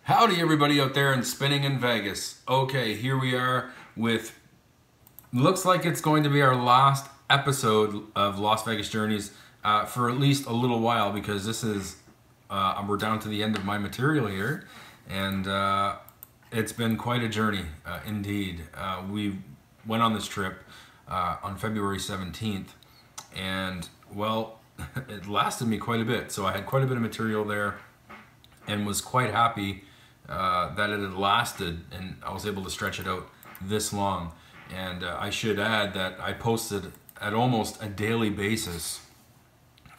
Howdy everybody out there and spinning in Vegas. Okay, here we are with, looks like it's going to be our last episode of Las Vegas Journeys for at least a little while, because this is, we're down to the end of my material here, and it's been quite a journey indeed. We went on this trip on February 17th, and well, it lasted me quite a bit, so I had quite a bit of material there and was quite happy that it had lasted and I was able to stretch it out this long. And I should add that I posted at almost a daily basis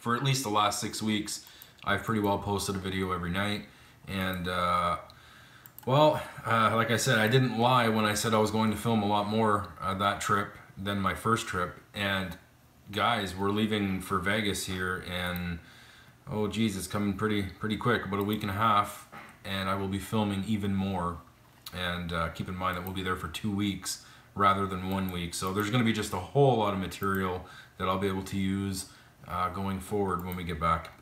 for at least the last 6 weeks. I've pretty well posted a video every night, and well, like I said, I didn't lie when I said I was going to film a lot more that trip than my first trip. And guys, we're leaving for Vegas here, and oh geez, it's coming pretty quick, about a week and a half, and I will be filming even more. And keep in mind that we'll be there for 2 weeks rather than 1 week, so there's going to be just a whole lot of material that I'll be able to use going forward when we get back.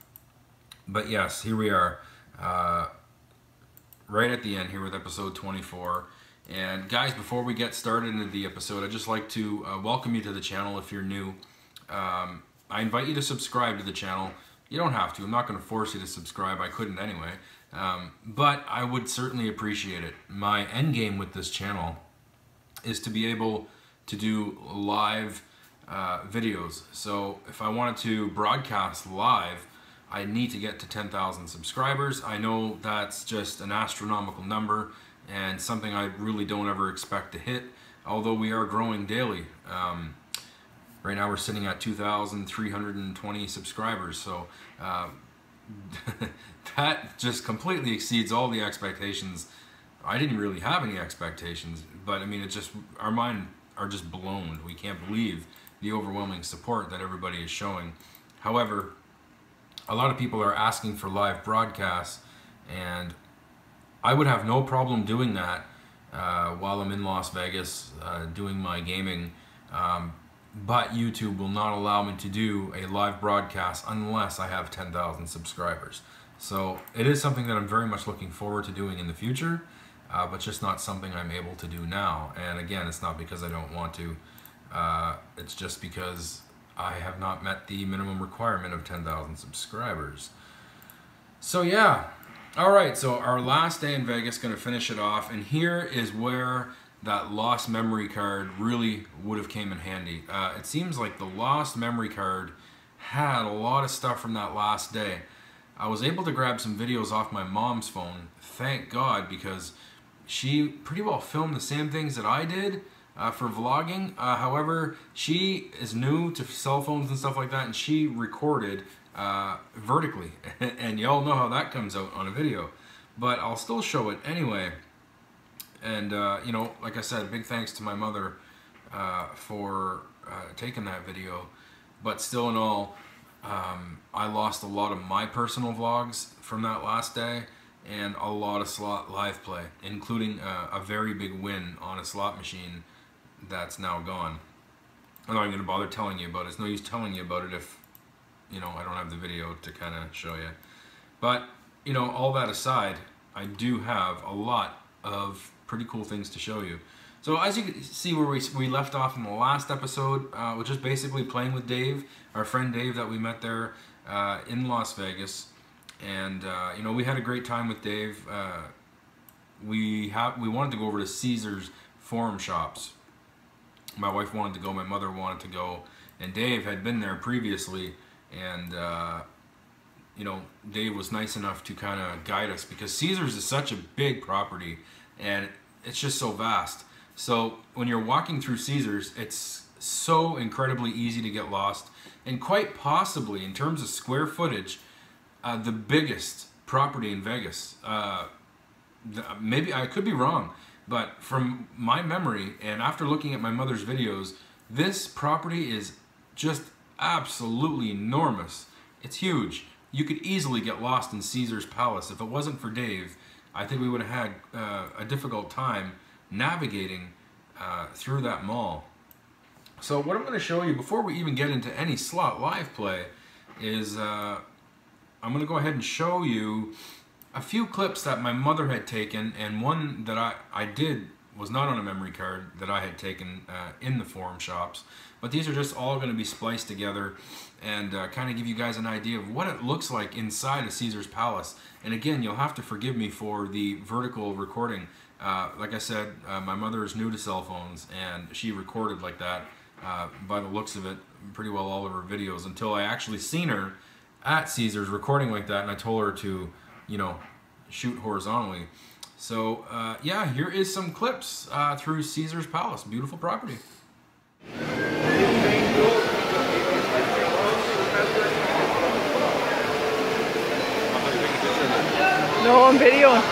But yes, here we are, right at the end here with episode 24. And guys, before we get started into the episode, I'd just like to welcome you to the channel if you're new. I invite you to subscribe to the channel. You don't have to. I'm not going to force you to subscribe. I couldn't anyway. But I would certainly appreciate it. My end game with this channel is to be able to do live videos. So if I wanted to broadcast live, I need to get to 10,000 subscribers. I know that's just an astronomical number and something I really don't ever expect to hit, although we are growing daily. Right now we're sitting at 2,320 subscribers, so that just completely exceeds all the expectations. I didn't really have any expectations, but I mean, it's just, our minds are just blown. We can't believe the overwhelming support that everybody is showing. However, a lot of people are asking for live broadcasts, and I would have no problem doing that while I'm in Las Vegas doing my gaming. But YouTube will not allow me to do a live broadcast unless I have 10,000 subscribers. So it is something that I'm very much looking forward to doing in the future, but just not something I'm able to do now. And again, it's not because I don't want to, it's just because I have not met the minimum requirement of 10,000 subscribers. So yeah, alright, so our last day in Vegas, gonna finish it off, and here is where that lost memory card really would have came in handy. It seems like the lost memory card had a lot of stuff from that last day. I was able to grab some videos off my mom's phone, thank God, because she pretty well filmed the same things that I did for vlogging. However, she is new to cell phones and stuff like that, and she recorded vertically, and y'all know how that comes out on a video, but I'll still show it anyway. And you know, like I said, big thanks to my mother for taking that video. But still in all, I lost a lot of my personal vlogs from that last day, and a lot of slot live play, including a very big win on a slot machine that's now gone. I'm not even going to bother telling you about it. It's no use telling you about it if, you know, I don't have the video to kind of show you. But, you know, all that aside, I do have a lot of pretty cool things to show you. So as you can see, where we left off in the last episode, which is basically playing with Dave, our friend Dave that we met there in Las Vegas. And you know, we had a great time with Dave. We wanted to go over to Caesar's Forum Shops. My wife wanted to go, my mother wanted to go, and Dave had been there previously, and you know, Dave was nice enough to kind of guide us, because Caesar's is such a big property and it's just so vast. So when you're walking through Caesar's, it's so incredibly easy to get lost, and quite possibly, in terms of square footage, the biggest property in Vegas. Maybe I could be wrong, but from my memory and after looking at my mother's videos, this property is just absolutely enormous. It's huge. You could easily get lost in Caesar's Palace. If it wasn't for Dave, I think we would have had a difficult time navigating through that mall. So what I'm going to show you before we even get into any slot live play is I'm going to go ahead and show you a few clips that my mother had taken, and one that I did was not on a memory card that I had taken in the forum shops. But these are just all going to be spliced together and kind of give you guys an idea of what it looks like inside of Caesar's Palace. And again, you'll have to forgive me for the vertical recording. Like I said, my mother is new to cell phones, and she recorded like that, by the looks of it, pretty well all of her videos, until I actually seen her at Caesar's recording like that, and I told her to, you know, shoot horizontally. So yeah, here is some clips through Caesar's Palace. Beautiful property. No, I'm videoing.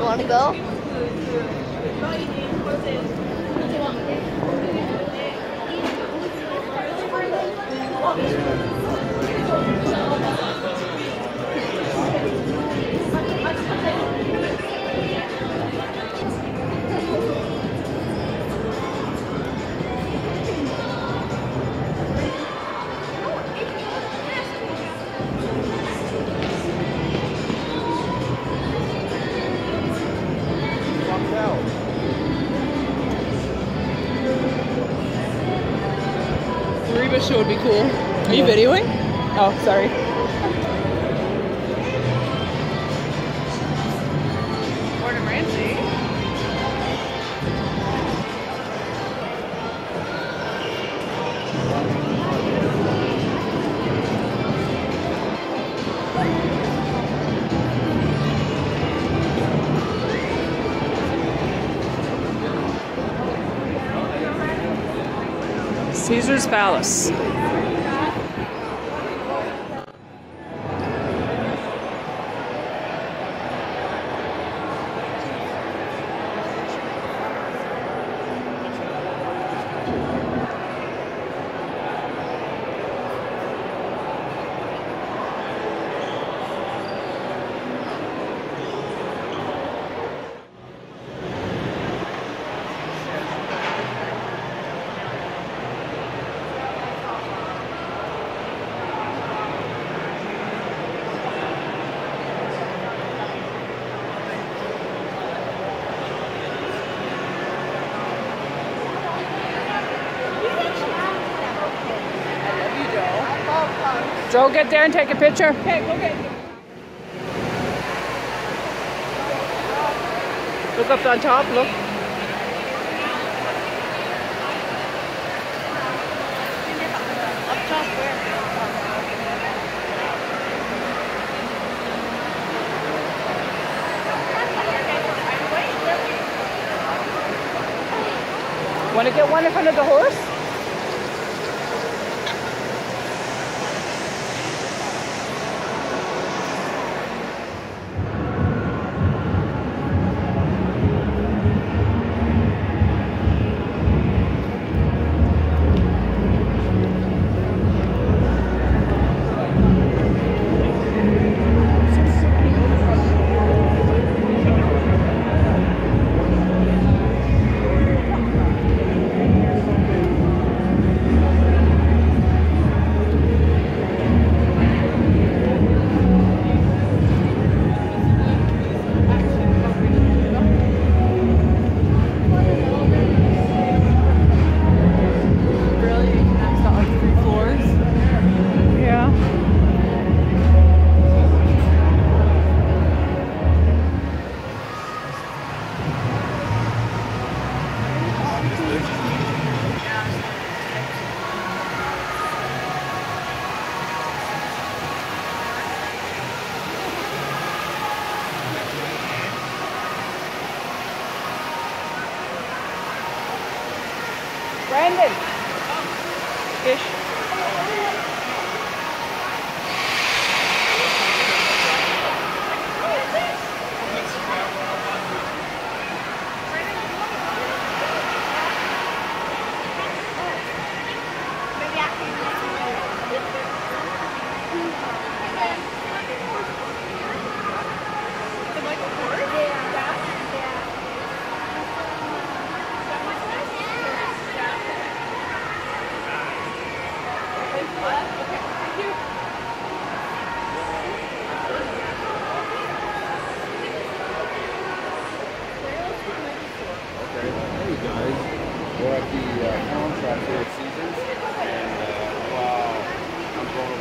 Want to go? Reba show would be cool. Are you videoing? Oh, sorry. Gordon Ramsay. Caesar's Palace. Joe, get there and take a picture. Okay, go get it. Look up on top, look. Up top where? Want to get one in front of the horse?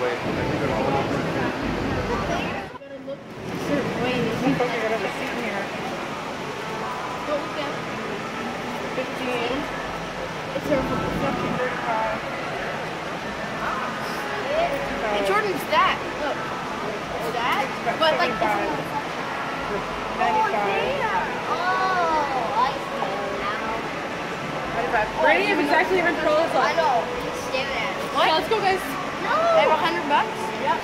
way. I think they're all over. Certain ways. I think I got a seat in here. Go look at 15. it's there for perfection. 35. Hey, Jordan's that. Look. It's that. But like this one. 95. Oh, I see it now. 95. Brady has exactly your controllers I on. know. He's staring at it. Okay, let's go, guys. No. They have $100? Yep.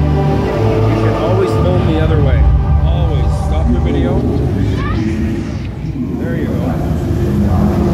You can always film the other way. Always. Stop your video. There you go.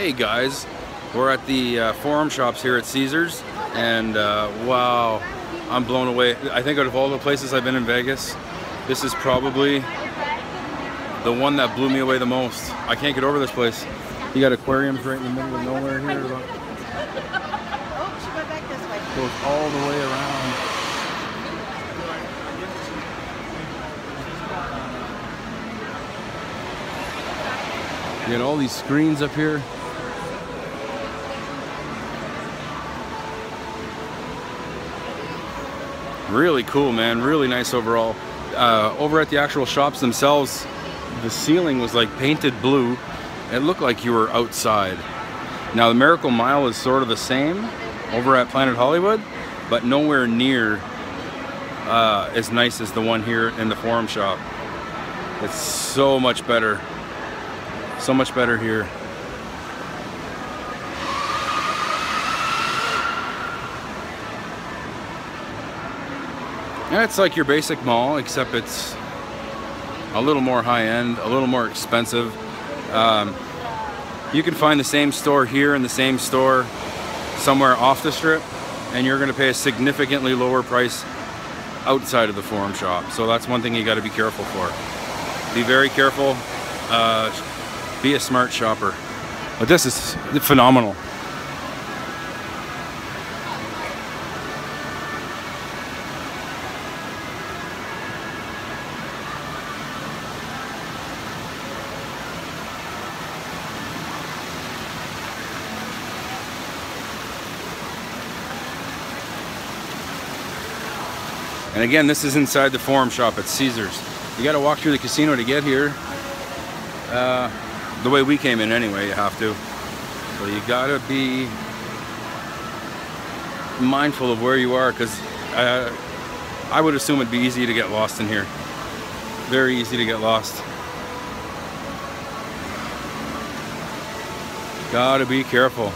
Hey guys, we're at the Forum Shops here at Caesars, and wow, I'm blown away. I think out of all the places I've been in Vegas, this is probably the one that blew me away the most. I can't get over this place. You got aquariums right in the middle of nowhere here. Look. Oh, she went back this way. Goes all the way around. You got all these screens up here. Really cool, man. Really nice overall. Over at the actual shops themselves, the ceiling was like painted blue. It looked like you were outside. Now the Miracle Mile is sort of the same over at Planet Hollywood, but nowhere near as nice as the one here in the Forum Shop. It's so much better. So much better here. Yeah, it's like your basic mall, except it's a little more high-end, a little more expensive. You can find the same store here and the same store somewhere off the strip, and you're going to pay a significantly lower price outside of the Forum Shop. So that's one thing you got to be careful for. Be very careful. Be a smart shopper. But this is phenomenal. And again, this is inside the Forum Shop at Caesars. You got to walk through the casino to get here. The way we came in anyway, you have to. So you got to be mindful of where you are, because I would assume it'd be easy to get lost in here. Very easy to get lost. Got to be careful.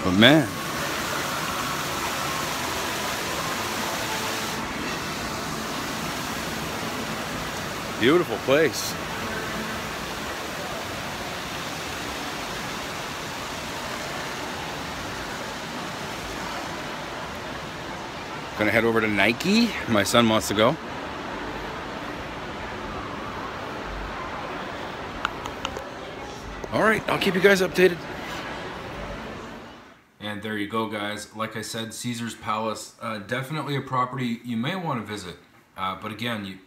But man. Beautiful place. Gonna head over to Nike. My son wants to go. All right, I'll keep you guys updated. And there you go, guys. Like I said, Caesars Palace, definitely a property you may want to visit. But again, you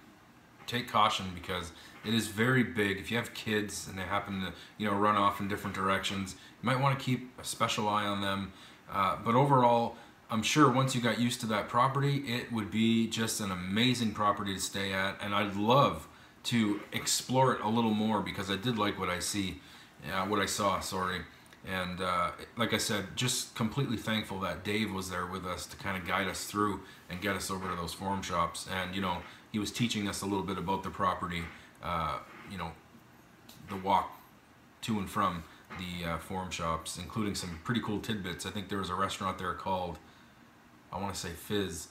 take caution because it is very big. If you have kids and they happen to, you know, run off in different directions, you might want to keep a special eye on them. But overall, I'm sure once you got used to that property, it would be just an amazing property to stay at, and I'd love to explore it a little more because I did like what I saw, sorry. And like I said, just completely thankful that Dave was there with us to kind of guide us through and get us over to those Forum Shops. And you know, he was teaching us a little bit about the property, you know, the walk to and from the Forum Shops, including some pretty cool tidbits. I think there was a restaurant there called, I want to say Fizz.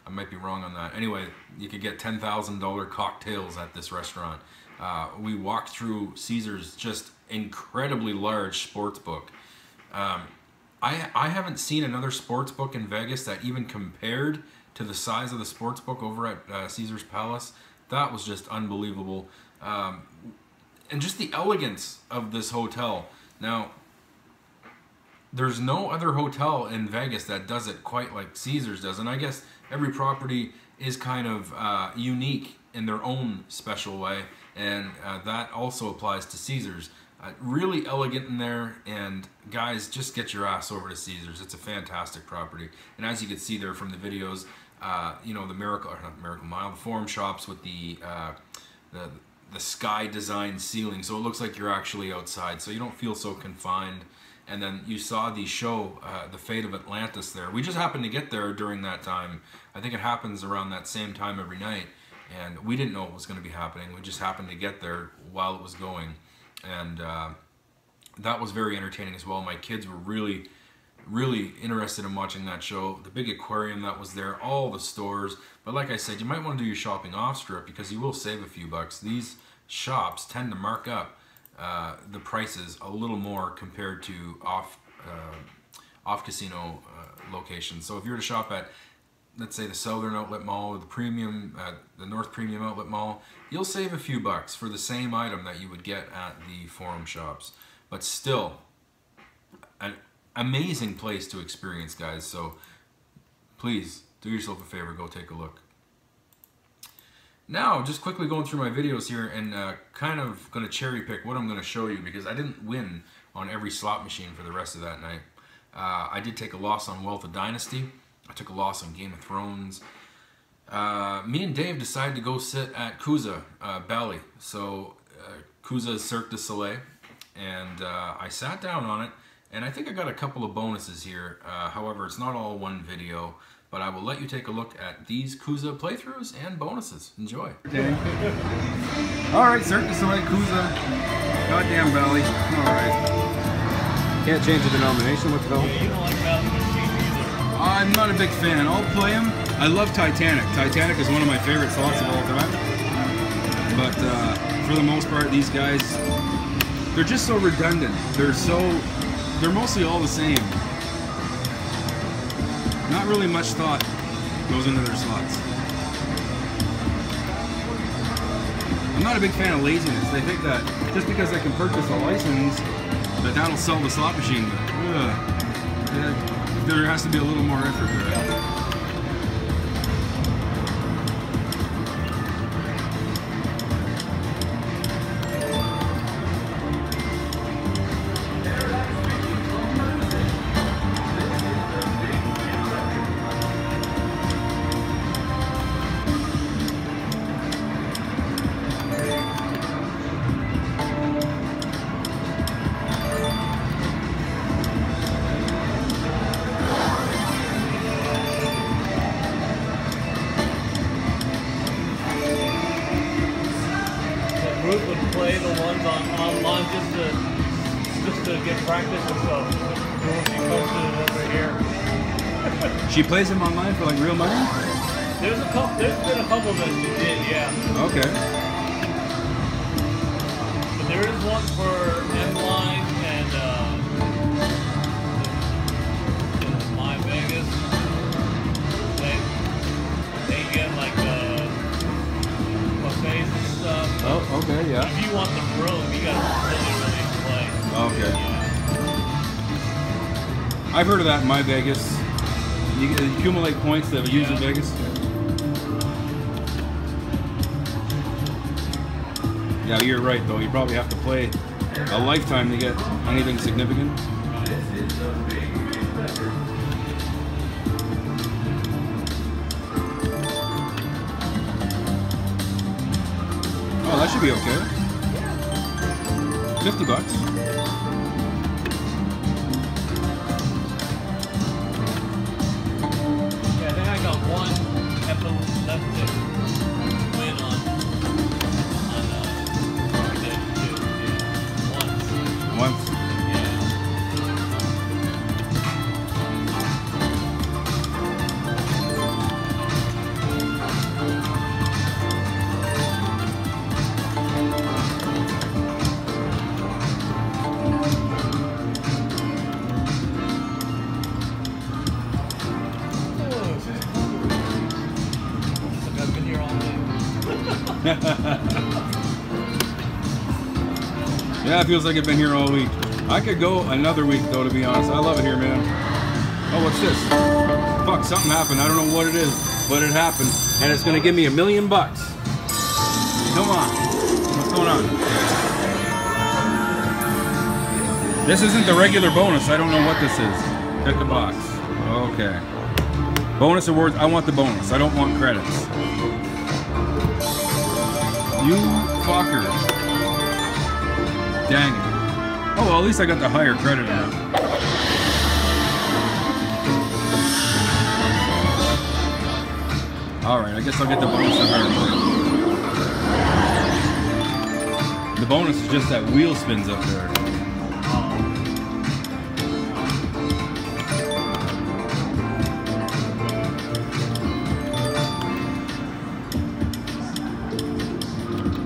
I might be wrong on that. Anyway, you could get $10,000 cocktails at this restaurant. We walked through Caesars' just incredibly large sports book. I haven't seen another sports book in Vegas that even compared to the size of the sports book over at Caesars Palace. That was just unbelievable. And just the elegance of this hotel. Now, there's no other hotel in Vegas that does it quite like Caesars does, and I guess every property is kind of unique in their own special way, and that also applies to Caesars. Really elegant in there, and guys, just get your ass over to Caesars. It's a fantastic property, and as you can see there from the videos, you know, the Miracle Mile, the Forum Shops with the sky designed ceiling, so it looks like you're actually outside, so you don't feel so confined. And then you saw the show, The Fate of Atlantis there. We just happened to get there during that time. I think it happens around that same time every night. And we didn't know what was going to be happening. We just happened to get there while it was going. And that was very entertaining as well. My kids were really, really interested in watching that show. The big aquarium that was there, all the stores. But like I said, you might want to do your shopping off strip because you will save a few bucks. These shops tend to mark up the prices a little more compared to off casino locations. So if you were to shop at, let's say, the Southern Outlet Mall or the North Premium Outlet Mall, you'll save a few bucks for the same item that you would get at the forum shops. But still, an amazing place to experience, guys. So please do yourself a favor, go take a look. Now, just quickly going through my videos here and kind of going to cherry pick what I'm going to show you, because I didn't win on every slot machine for the rest of that night. I did take a loss on Wealth of Dynasty. I took a loss on Game of Thrones. Me and Dave decided to go sit at Kuza Belly. So Kuza is Cirque du Soleil, and I sat down on it, and I think I got a couple of bonuses here. However, it's not all one video, but I will let you take a look at these Kuza playthroughs and bonuses. Enjoy. Alright, Cirque du Soleil, Kuza, goddamn Belly. Alright. Can't change the denomination. What the hell? You don't like Battle Machine either. I'm not a big fan. I'll play them. I love Titanic. Titanic is one of my favorite slots of all time. But for the most part, these guys, they're just so redundant. They're mostly all the same. Not really much thought goes into their slots. I'm not a big fan of laziness. They think that just because they can purchase a license, that'll sell the slot machine. There has to be a little more effort there. Play the ones online just to get practice and stuff. She posted it over here. She plays them online for like real money? There's been a couple that she did, yeah. Okay. But there is one for M-Line and My Vegas. They get like buffets and stuff. Oh, okay, yeah. If you want the room, you gotta really play. Okay. Yeah. I've heard of that in My Vegas. You accumulate points that we use in Vegas. Yeah, you're right though. You probably have to play a lifetime to get anything significant. Oh, that should be okay. $50. Yeah, I think I got one left to win on Once. Yeah, it feels like I've been here all week. I could go another week though, to be honest. I love it here, man. Oh, what's this? Fuck, something happened. I don't know what it is, but it happened. And it's gonna give me $1 million. Come on. What's going on? This isn't the regular bonus. I don't know what this is. Pick a box. Okay. Bonus awards. I want the bonus. I don't want credits. You fucker. Dang it. Oh, well, at least I got the higher credit now. Alright, I guess I'll get the bonus at higher credit. The bonus is just that wheel spins up there.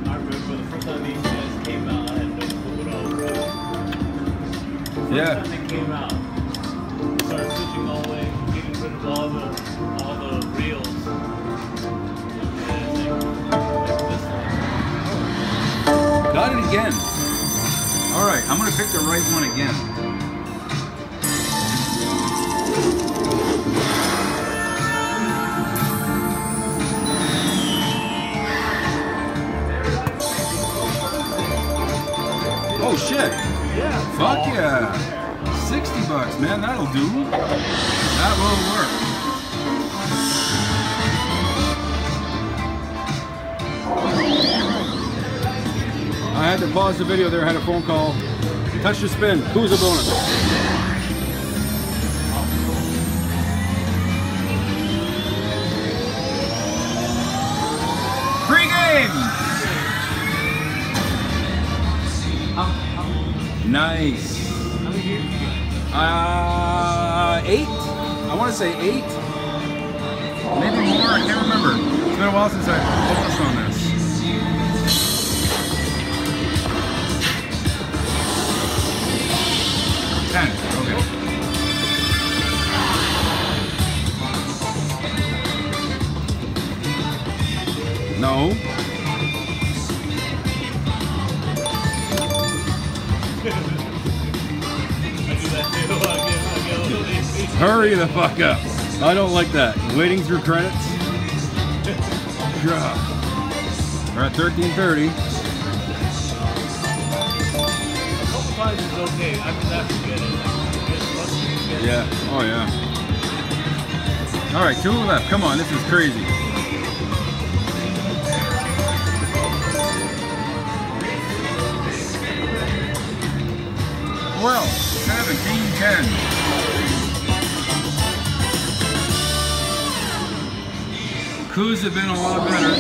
I remember the first time these guys came out, I had no clue what first Yeah. time they came out, we started switching all the way, getting rid of all the reels. And like this one. Got it again. All right, I'm gonna pick the right one again. Oh shit. Yeah. Fuck yeah. 60 bucks, man, that'll do. That will work. I had to pause the video there, I had a phone call. Touch the spin, who's a bonus? Pre-game! Nice. 8? I want to say 8. Maybe more, I can't remember. It's been a while since I focused on this. Okay. No. Hurry the fuck up. I don't like that. Waiting through credits. We're at 13:30. Times is okay. After that, forget it. Yeah. Oh yeah. All right, 2 left. Come on, this is crazy. Well, 17-10. Coups have been a lot better.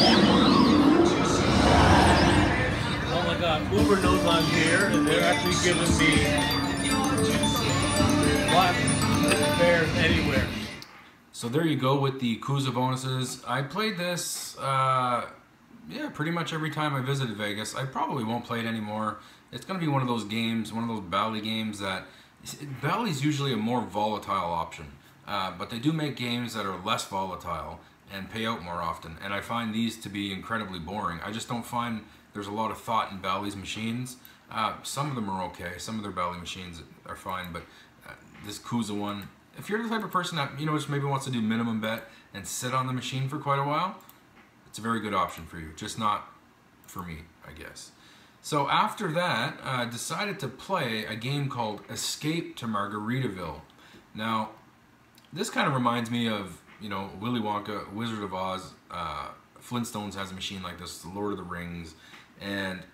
Oh my God, Uber knows I'm here, and they're actually giving me flat fares anywhere. So there you go with the Coups bonuses. I played this, yeah, pretty much every time I visited Vegas. I probably won't play it anymore. It's going to be one of those games, one of those Bally games that... Bally's usually a more volatile option, but they do make games that are less volatile and pay out more often. And I find these to be incredibly boring. I just don't find there's a lot of thought in Bally's machines. Some of them are okay. Some of their Bally machines are fine, but this Coups one, if you're the type of person that, you know, just maybe wants to do minimum bet and sit on the machine for quite a while, it's a very good option for you. Just not for me, I guess. So after that, I decided to play a game called Escape to Margaritaville. Now, this kind of reminds me of, you know, Willy Wonka, Wizard of Oz. Flintstones has a machine like this, Lord of the Rings, and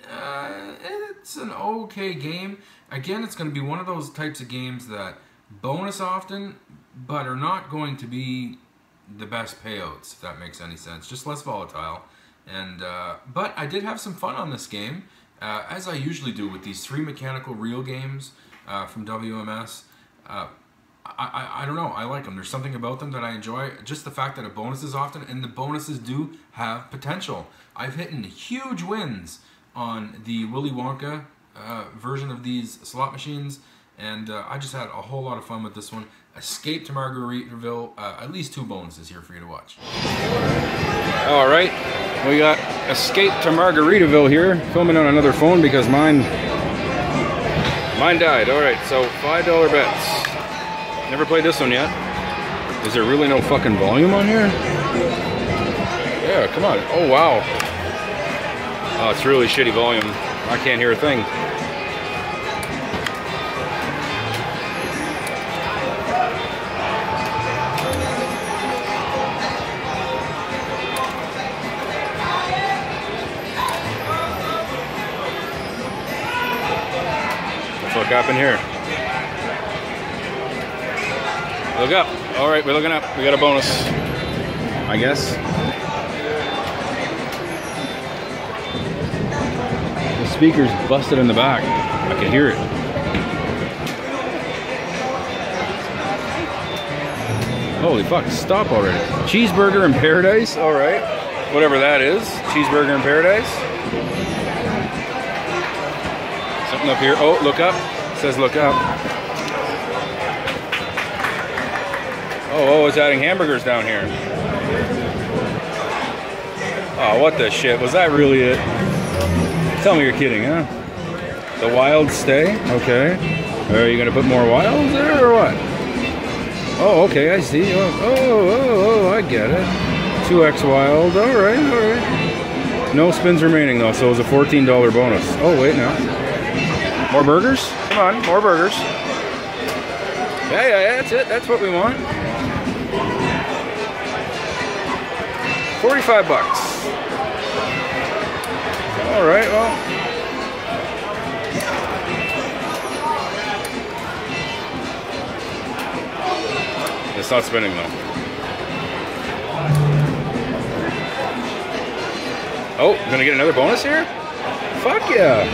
it's an okay game. Again, it's going to be one of those types of games that bonus often, but are not going to be the best payouts, if that makes any sense. Just less volatile. And but I did have some fun on this game, as I usually do with these 3 mechanical reel games from WMS. I don't know, I like them. There's something about them that I enjoy. Just the fact that a bonus is often, and the bonuses do have potential. I've hit huge wins on the Willy Wonka version of these slot machines, and I just had a whole lot of fun with this one. Escape to Margaritaville, at least 2 bonuses here for you to watch. All right, we got Escape to Margaritaville here. Filming on another phone because mine died. All right, so $5 bets. Never played this one yet. Is there really no fucking volume on here? Yeah, come on. Oh, wow. Oh, it's really shitty volume. I can't hear a thing. What the fuck happened here? Look up. All right, we're looking up. We got a bonus, I guess. The speaker's busted in the back. I can hear it. Holy fuck, stop already. Cheeseburger in paradise? All right. Whatever that is. Cheeseburger in paradise. Something up here. Oh, look up. Says look up. Oh, it's adding hamburgers down here. Oh, what the shit? Was that really it? Tell me you're kidding, huh? The wild stay? Okay. Are you gonna put more wilds there or what? Oh, okay, I see. Oh, I get it. 2x wild. All right. No spins remaining though, so it was a $14 bonus. Oh, wait now. More burgers? Come on, more burgers. Yeah, that's it. That's what we want. 45 bucks. All right, well. It's not spinning though. Oh, gonna get another bonus here? Fuck yeah.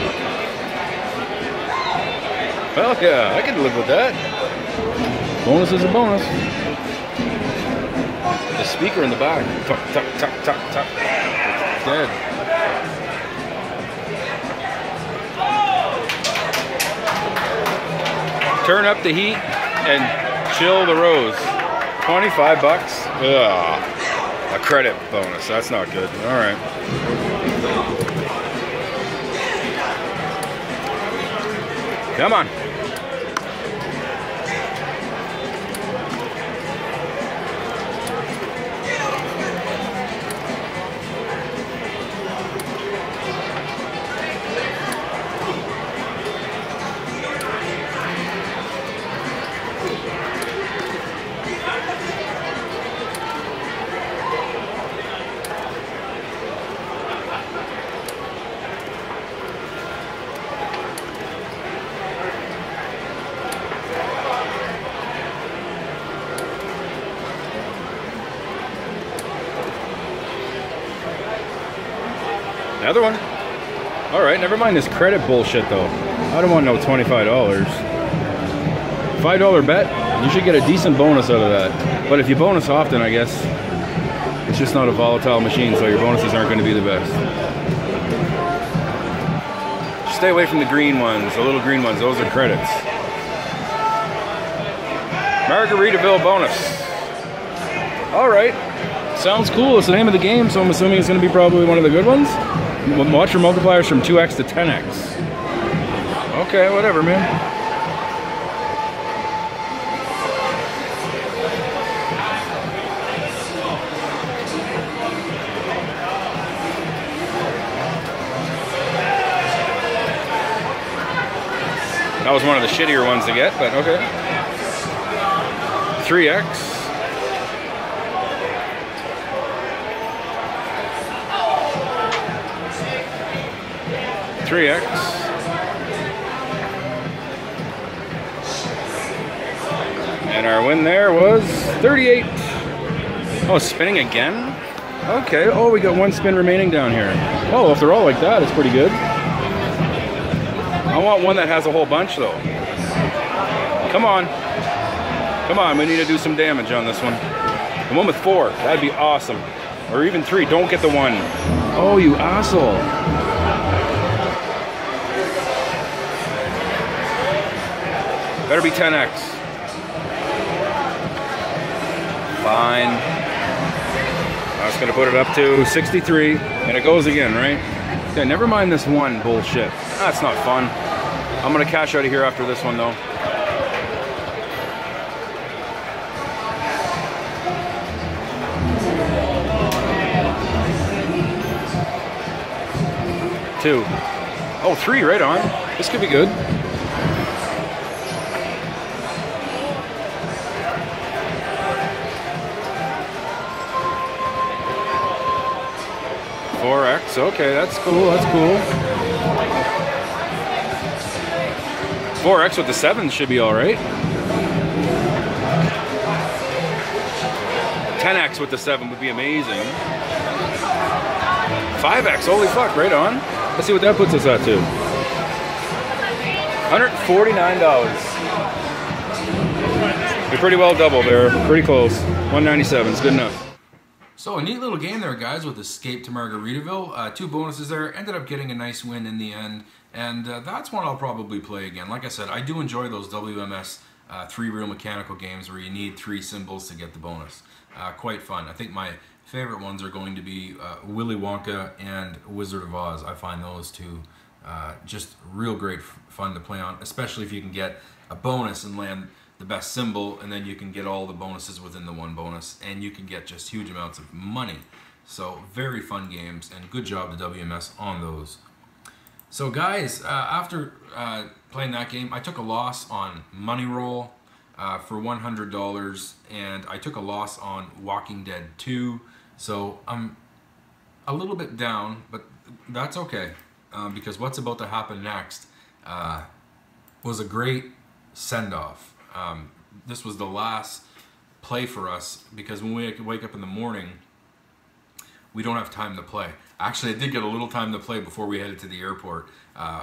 Well, yeah, I can live with that. Bonus is a bonus. The speaker in the back. Tuck, tuck, tuck, tuck, tuck. It's dead. Turn up the heat and chill the rose. 25 bucks? Ugh. A credit bonus. That's not good. All right. Come on. Another one. All right, never mind this credit bullshit though. I don't want no $25. $5 bet, you should get a decent bonus out of that. But if you bonus often, I guess it's just not a volatile machine, so your bonuses aren't going to be the best. Stay away from the green ones, the little green ones. Those are credits. Margaritaville bonus. All right. Sounds cool. It's the name of the game, so I'm assuming it's going to be probably one of the good ones. Watch your multipliers from 2x to 10x. Okay, whatever, man. That was one of the shittier ones to get, but okay. 3x. 3x. And our win there was 38. Oh, spinning again? Okay. Oh, we got one spin remaining down here. Oh, if they're all like that, it's pretty good. I want one that has a whole bunch, though. Come on. Come on, we need to do some damage on this one. The one with 4, that'd be awesome. Or even 3, don't get the 1. Oh, you asshole. Better be 10x. Fine. I was gonna put it up to 63, and it goes again, right? Okay, never mind this one bullshit. That's not fun. I'm gonna cash out of here after this one, though. Two. Oh, 3, right on. This could be good. Okay, that's cool, that's cool. 4x with the 7 should be alright. 10x with the 7 would be amazing. 5x, holy fuck, right on. Let's see what that puts us at to. $149. We pretty well doubled there, pretty close. 197 is good enough. So So a neat little game there, guys, with Escape to Margaritaville. 2 bonuses there. Ended up getting a nice win in the end. And that's one I'll probably play again. Like I said, I do enjoy those WMS 3-reel mechanical games where you need 3 symbols to get the bonus. Quite fun. I think my favorite ones are going to be Willy Wonka and Wizard of Oz. I find those two just real great fun to play on, especially if you can get a bonus and land the best symbol, and then you can get all the bonuses within the one bonus, and you can get just huge amounts of money. So very fun games, and good job to WMS on those. So guys, after playing that game, I took a loss on Money Roll for $100, and I took a loss on Walking Dead 2. So I'm a little bit down, but that's okay, because what's about to happen next was a great send-off. This was the last play for us, because when we wake up in the morning, we don't have time to play. Actually, I did get a little time to play before we headed to the airport.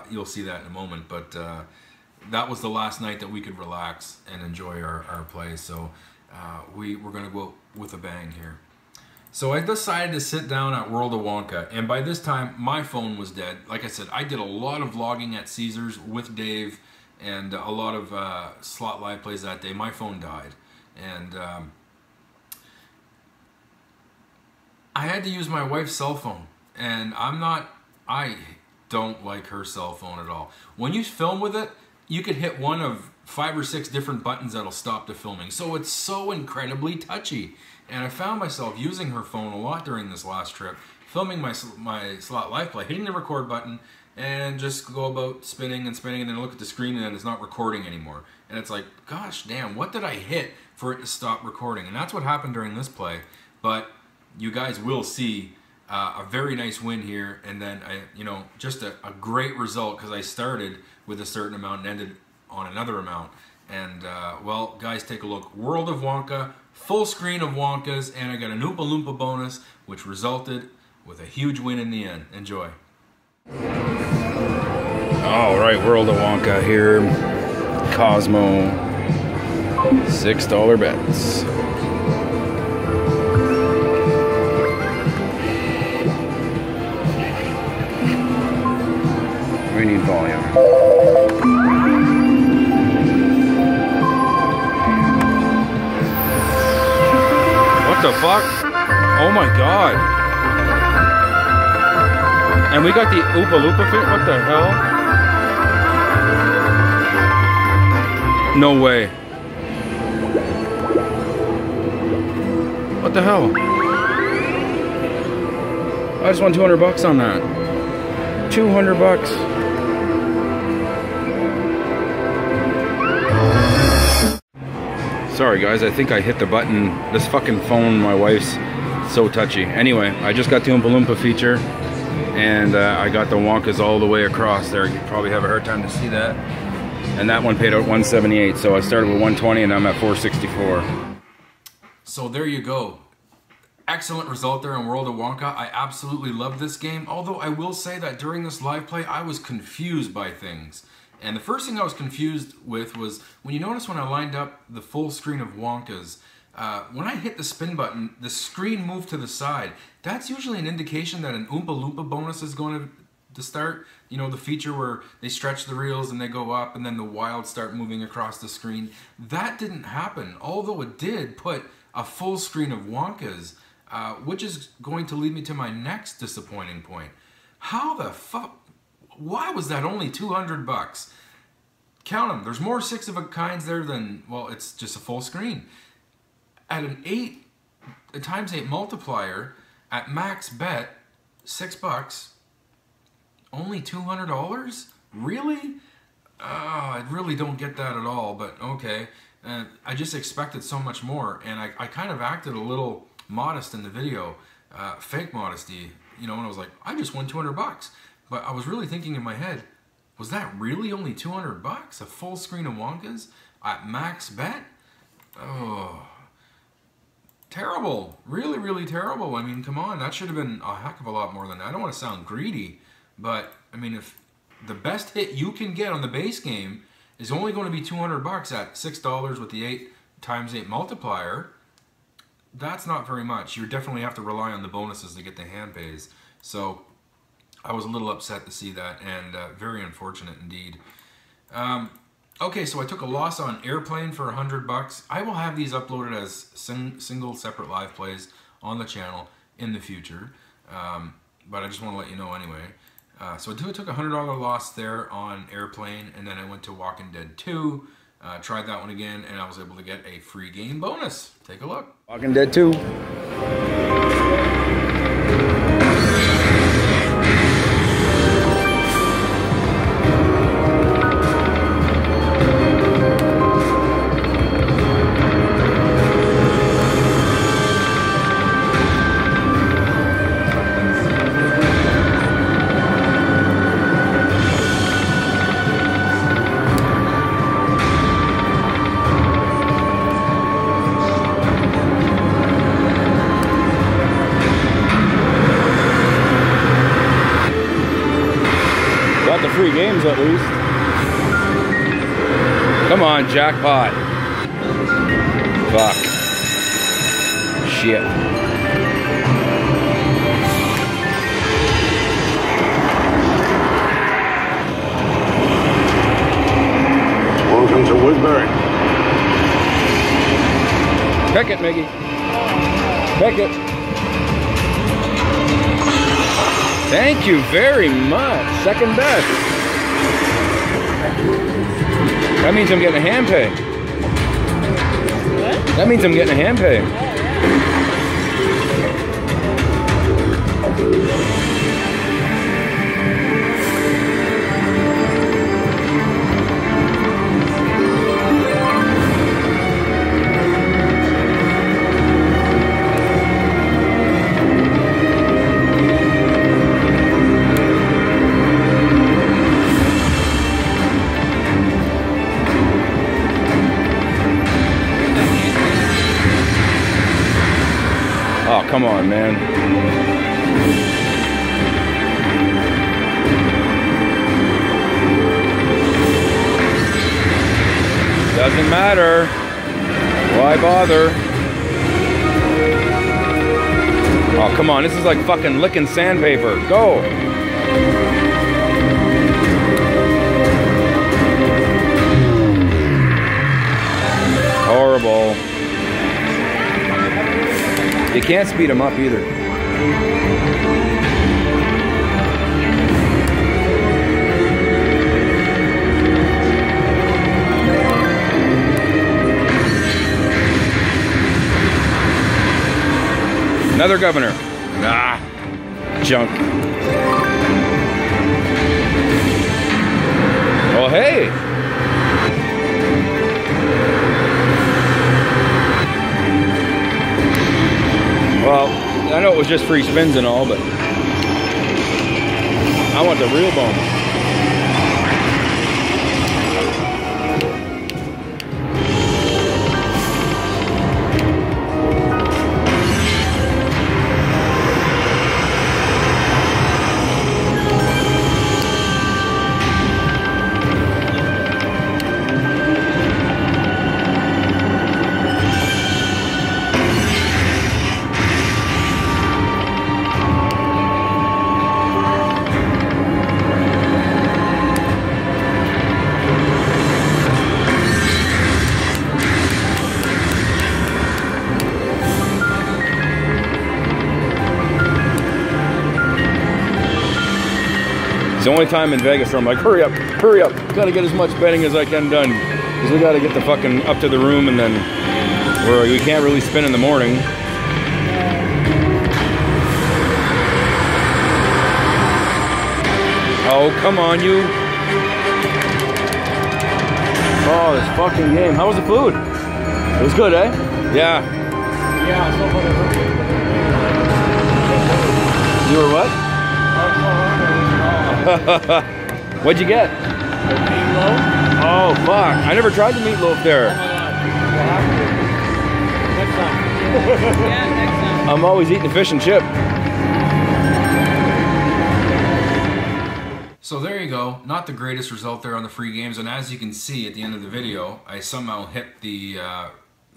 You'll see that in a moment, but that was the last night that we could relax and enjoy our play. So we're going to go with a bang here. So I decided to sit down at World of Wonka, and by this time, my phone was dead. Like I said, I did a lot of vlogging at Caesars with Dave, and a lot of slot live plays that day. My phone died, and I had to use my wife's cell phone, and I don't like her cell phone at all. When you film with it, you could hit one of 5 or 6 different buttons that'll stop the filming. So it's so incredibly touchy, and I found myself using her phone a lot during this last trip, filming my slot live play, hitting the record button, and just go about spinning and spinning, and then look at the screen and then it's not recording anymore. And it's like, gosh damn, what did I hit for it to stop recording? And that's what happened during this play. But you guys will see a very nice win here, and then just a great result, because I started with a certain amount and ended on another amount. And well, guys, take a look. World of Wonka, full screen of Wonkas, and I got an Oompa Loompa bonus, which resulted with a huge win in the end. Enjoy. All right, World of Wonka here. Cosmo. $6 bets. We need volume. What the fuck? Oh my god. And we got the Oompa Loompa fit? What the hell? No way. What the hell? I just won 200 bucks on that. 200 bucks. Sorry guys, I think I hit the button. This fucking phone, my wife's so touchy. Anyway, I just got the Oompa Loompa feature, and I got the Wonkas all the way across there. You probably have a hard time to see that. And that one paid out 178, so I started with 120 and I'm at 464. So there you go. Excellent result there in World of Wonka. I absolutely love this game, although I will say that during this live play, I was confused by things. And the first thing I was confused with was, when you notice when I lined up the full screen of Wonkas, when I hit the spin button, the screen moved to the side. That's usually an indication that an Oompa Loompa bonus is going to start. You know, the feature where they stretch the reels and they go up and then the wilds start moving across the screen. That didn't happen, although it did put a full screen of Wonkas, which is going to lead me to my next disappointing point. How the fuck? Why was that only 200 bucks? Count them. There's more 6 of a kinds there than, well, it's just a full screen. At an 8 times 8 multiplier at max bet, $6, only $200? Really? I really don't get that at all, but okay. I just expected so much more, and I kind of acted a little modest in the video, fake modesty, you know, and I was like, I just won 200 bucks. But I was really thinking in my head, was that really only 200 bucks? A full screen of Wonkas at max bet? Oh, terrible. Really, really terrible. I mean, come on, that should have been a heck of a lot more than that. I don't want to sound greedy, but I mean, if the best hit you can get on the base game is only going to be 200 bucks at $6 with the 8 times 8 multiplier, that's not very much. You definitely have to rely on the bonuses to get the hand pays. So I was a little upset to see that, and very unfortunate indeed. Okay, so I took a loss on Airplane for $100. I will have these uploaded as single separate live plays on the channel in the future, but I just want to let you know anyway. So I took a $100 loss there on Airplane, and then I went to Walking Dead 2, tried that one again, and I was able to get a free game bonus. Take a look. Walking Dead 2. The free games at least. Come on, Jackpot. Fuck. Shit. Welcome to Woodbury. Pick it, Miggy. Pick it. Thank you very much. Second best. That means I'm getting a hand pay. What? That means I'm getting a hand pay. Oh, come on, man. Doesn't matter. Why bother? Oh, come on. This is like fucking licking sandpaper. Go. Horrible. You can't speed them up either. Another governor. Ah, junk. Oh, hey. Well, I know it was just free spins and all, but I want the real bonus. It's the only time in Vegas where I'm like, hurry up, gotta get as much betting as I can done. Because we gotta get the fucking up to the room, and then we can't really spin in the morning. Oh, come on, you. Oh, this fucking game. How was the food? It was good, eh? Yeah. Yeah, so far You were what? What'd you get? meatloaf. Oh, fuck. I never tried the meatloaf there. Oh my god. Next time. Yeah, next time. I'm always eating fish and chip. So there you go. Not the greatest result there on the free games, and as you can see at the end of the video, I somehow hit the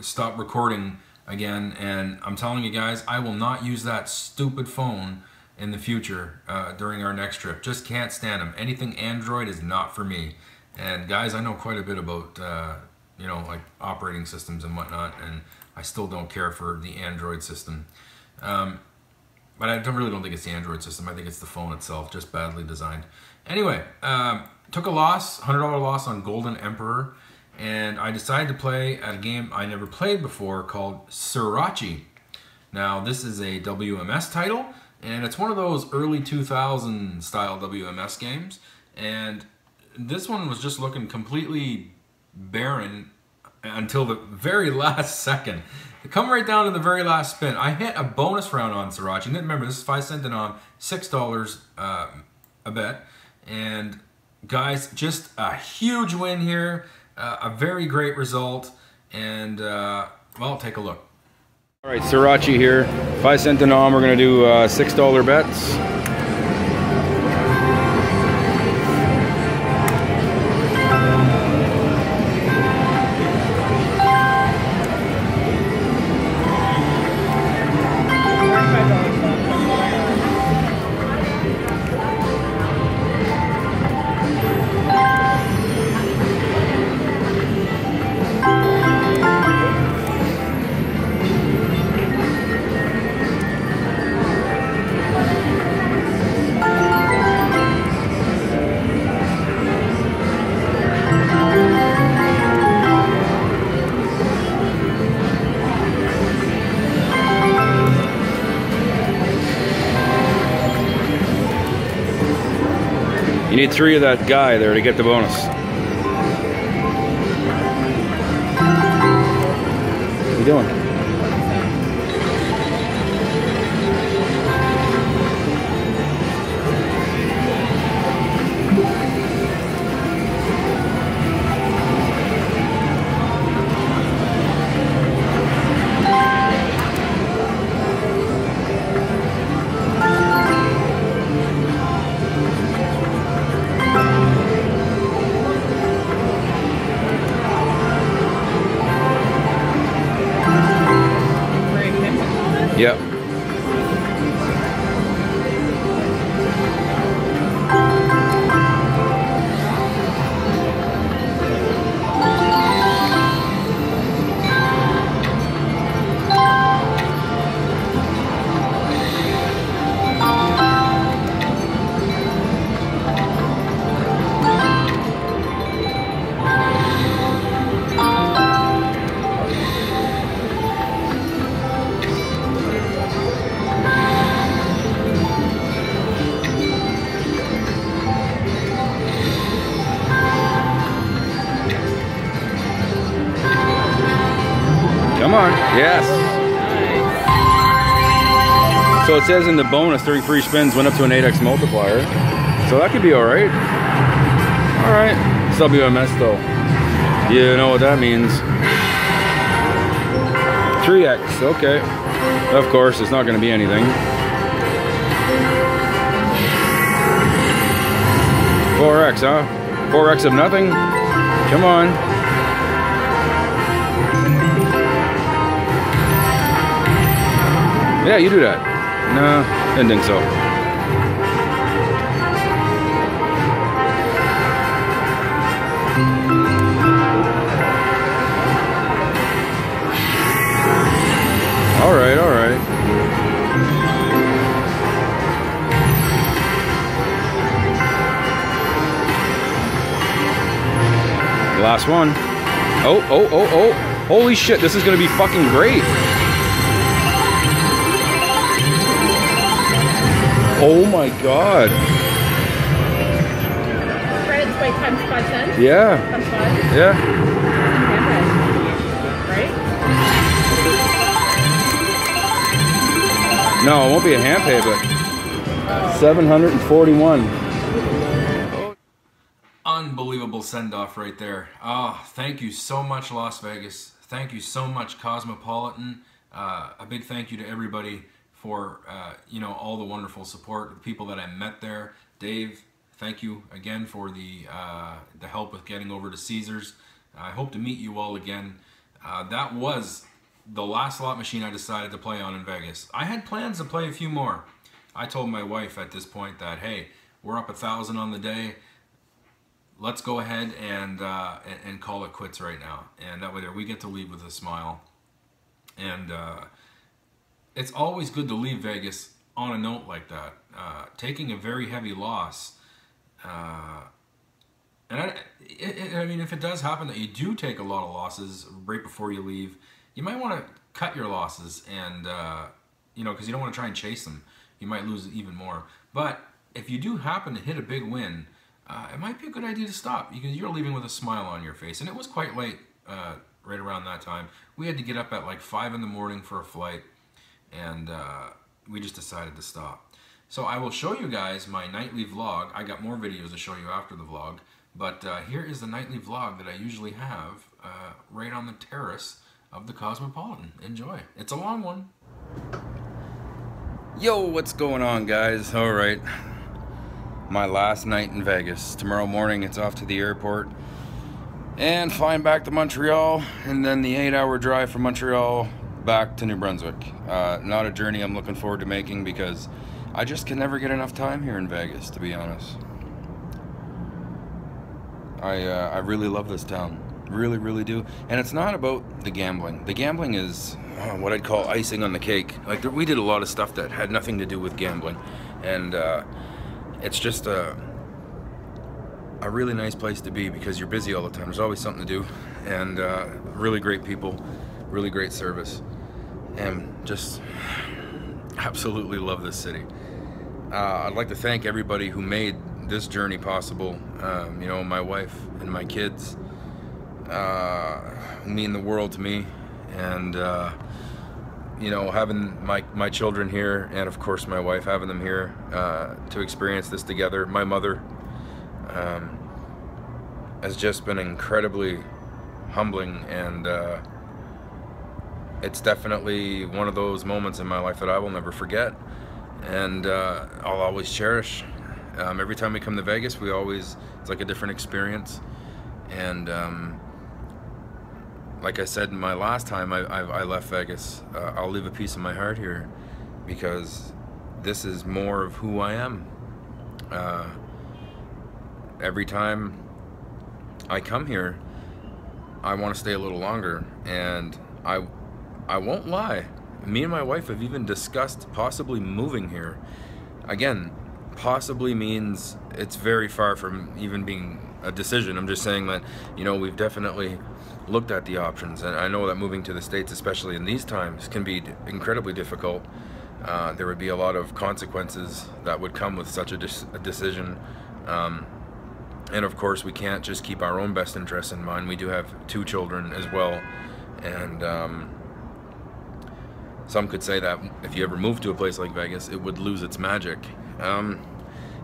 stop recording again, and I'm telling you guys, I will not use that stupid phone in the future during our next trip. Just can't stand them. Anything Android is not for me. And guys, I know quite a bit about you know, like operating systems and whatnot, and I still don't care for the Android system. But I really don't think it's the Android system. I think it's the phone itself, just badly designed. Anyway, took a loss, $100 loss on Golden Emperor, and I decided to play at a game I never played before called Sriracha. Now, this is a WMS title, and it's one of those early 2000 style WMS games, and this one was just looking completely barren until the very last second. Come right down to the very last spin. I hit a bonus round on Sriracha. And remember, this is 5 cent and on, $6 a bet. And guys, just a huge win here. A very great result. And well, take a look. All right, Sriracha here. 5 cent and on. We're gonna do $6 bets. You need 3 of that guy there to get the bonus. What are you doing? Yep. Come on. Yes. So it says in the bonus 30 free spins went up to an 8x multiplier. So that could be alright. Alright. It's WMS though. You know what that means. 3x. Okay. Of course, it's not going to be anything. 4x, huh? 4x of nothing? Come on. Yeah, you do that. No, didn't think so. All right, all right. Last one. Oh, oh, oh, oh. Holy shit, this is gonna be fucking great. Oh my god. Credits by times 5 cents? Yeah. Times 5? Yeah. Right? No, it won't be a hand pay, but 741. Unbelievable send-off right there. Oh, thank you so much, Las Vegas. Thank you so much, Cosmopolitan. A big thank you to everybody for you know, all the wonderful support, the people that I met there. Dave, thank you again for the help with getting over to Caesars. I hope to meet you all again. That was the last slot machine I decided to play on in Vegas. I had plans to play a few more. I told my wife at this point that, hey, we're up 1,000 on the day. Let's go ahead and call it quits right now. And that way there we get to leave with a smile. And it's always good to leave Vegas on a note like that. Taking a very heavy loss, and I mean, if it does happen that you do take a lot of losses right before you leave, you might want to cut your losses, and you know, because you don't want to try and chase them. You might lose even more. But if you do happen to hit a big win, it might be a good idea to stop, because you're leaving with a smile on your face. And it was quite late right around that time. We had to get up at like 5 in the morning for a flight, and we just decided to stop. So I will show you guys my nightly vlog. I got more videos to show you after the vlog, but here is the nightly vlog that I usually have right on the terrace of the Cosmopolitan. Enjoy. It's a long one. Yo, what's going on, guys? All right, my last night in Vegas. Tomorrow morning it's off to the airport and flying back to Montreal, and then the 8-hour drive from Montreal back to New Brunswick. Not a journey I'm looking forward to making, because I just can never get enough time here in Vegas, to be honest. I really love this town. Really, really do. And it's not about the gambling. The gambling is what I'd call icing on the cake. Like, we did a lot of stuff that had nothing to do with gambling. And it's just a really nice place to be, because you're busy all the time. There's always something to do. And really great people, really great service. And just absolutely love this city. I'd like to thank everybody who made this journey possible. You know, my wife and my kids mean the world to me, and you know, having my children here, and of course my wife, having them here to experience this together. My mother has just been incredibly humbling, and it's definitely one of those moments in my life that I will never forget, and I'll always cherish. Every time we come to Vegas, it's like a different experience. And like I said, my last time I left Vegas, I'll leave a piece of my heart here, because this is more of who I am. Every time I come here, I want to stay a little longer, and I won't lie, me and my wife have even discussed possibly moving here. Again, possibly means it's very far from even being a decision. I'm just saying that, you know, we've definitely looked at the options, and I know that moving to the States, especially in these times, can be incredibly difficult. There would be a lot of consequences that would come with such a decision. And of course, we can't just keep our own best interests in mind. We do have 2 children as well, and some could say that if you ever moved to a place like Vegas, it would lose its magic.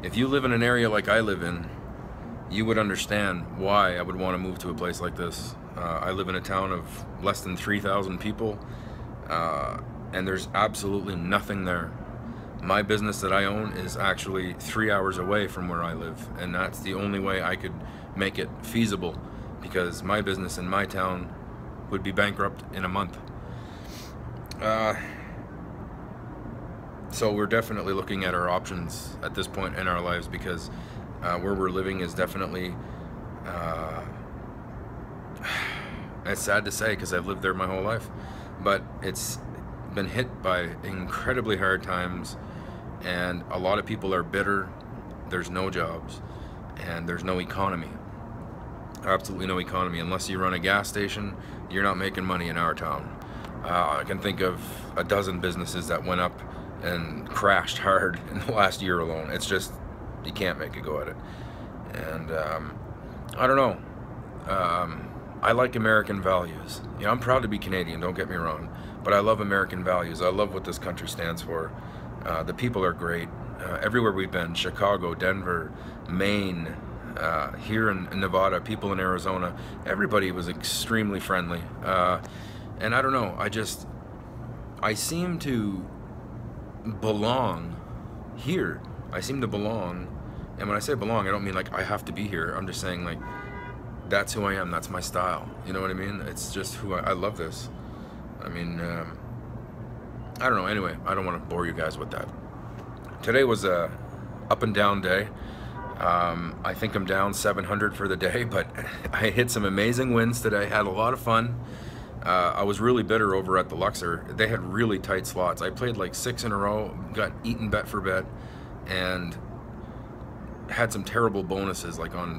If you live in an area like I live in, you would understand why I would want to move to a place like this. I live in a town of less than 3,000 people, and there's absolutely nothing there. My business that I own is actually 3 hours away from where I live, and that's the only way I could make it feasible, because my business in my town would be bankrupt in a month. So we're definitely looking at our options at this point in our lives, because where we're living is definitely, it's sad to say because I've lived there my whole life, but it's been hit by incredibly hard times, and a lot of people are bitter. There's no jobs, and there's no economy. Absolutely no economy. Unless you run a gas station, you're not making money in our town. I can think of a dozen businesses that went up and crashed hard in the last year alone. It's just, you can't make a go at it. And I don't know. I like American values. You know, I'm proud to be Canadian, don't get me wrong, but I love American values. I love what this country stands for. The people are great. Everywhere we've been, Chicago, Denver, Maine, here in Nevada, people in Arizona, everybody was extremely friendly. And I don't know, I seem to belong here. I seem to belong, and when I say belong, I don't mean like I have to be here. I'm just saying, like, that's who I am, that's my style. You know what I mean? It's just who I love this. I mean, I don't know. Anyway, I don't want to bore you guys with that. Today was a up and down day. I think I'm down 700 for the day, but I hit some amazing wins today. Had a lot of fun. I was really bitter over at the Luxor. They had really tight slots. I played like 6 in a row, got eaten bet for bet, and had some terrible bonuses like on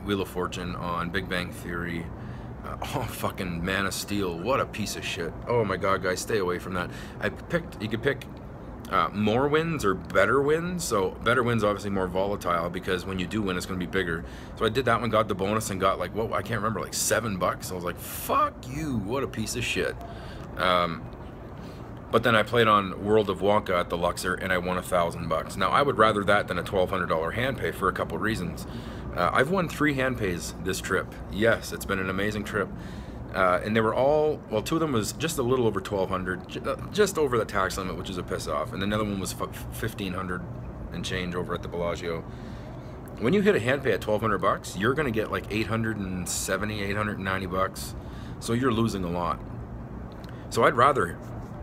Wheel of Fortune, on Big Bang Theory. Oh, fucking Man of Steel. What a piece of shit. Oh my God, guys, stay away from that. You could pick more wins or better wins. So better wins obviously more volatile, because when you do win, it's going to be bigger. So I did that one, got the bonus, and got like, what, I can't remember, like $7. I was like, fuck you, what a piece of shit. But then I played on World of Wonka at the Luxor, and I won $1,000. Now I would rather that than a $1,200 hand pay for a couple reasons. I've won 3 hand pays this trip. Yes, it's been an amazing trip. And they were all, well, 2 of them was just a little over $1,200, just over the tax limit, which is a piss off. And another one was $1,500 and change over at the Bellagio. When you hit a hand pay at $1,200, you're gonna get like $870, $890. So you're losing a lot. So I'd rather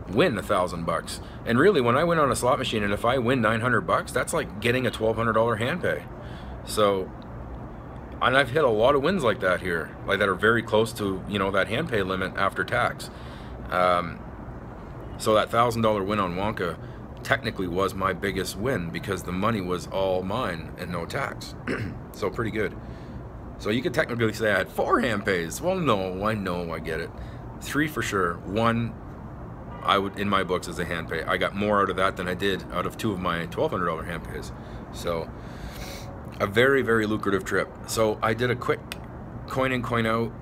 win $1,000. And really, when I win on a slot machine, and if I win $900, that's like getting a $1,200 hand pay. So, and I've hit a lot of wins like that here, like that are very close to, you know, that hand pay limit after tax. So that $1,000 win on Wonka technically was my biggest win, because the money was all mine and no tax. So pretty good. So you could technically say I had 4 hand pays. Well, no, I know, I get it. 3 for sure. 1, I would, in my books, as a hand pay. I got more out of that than I did out of 2 of my $1,200 hand pays. So a very, very lucrative trip. So I did a quick coin in, coin out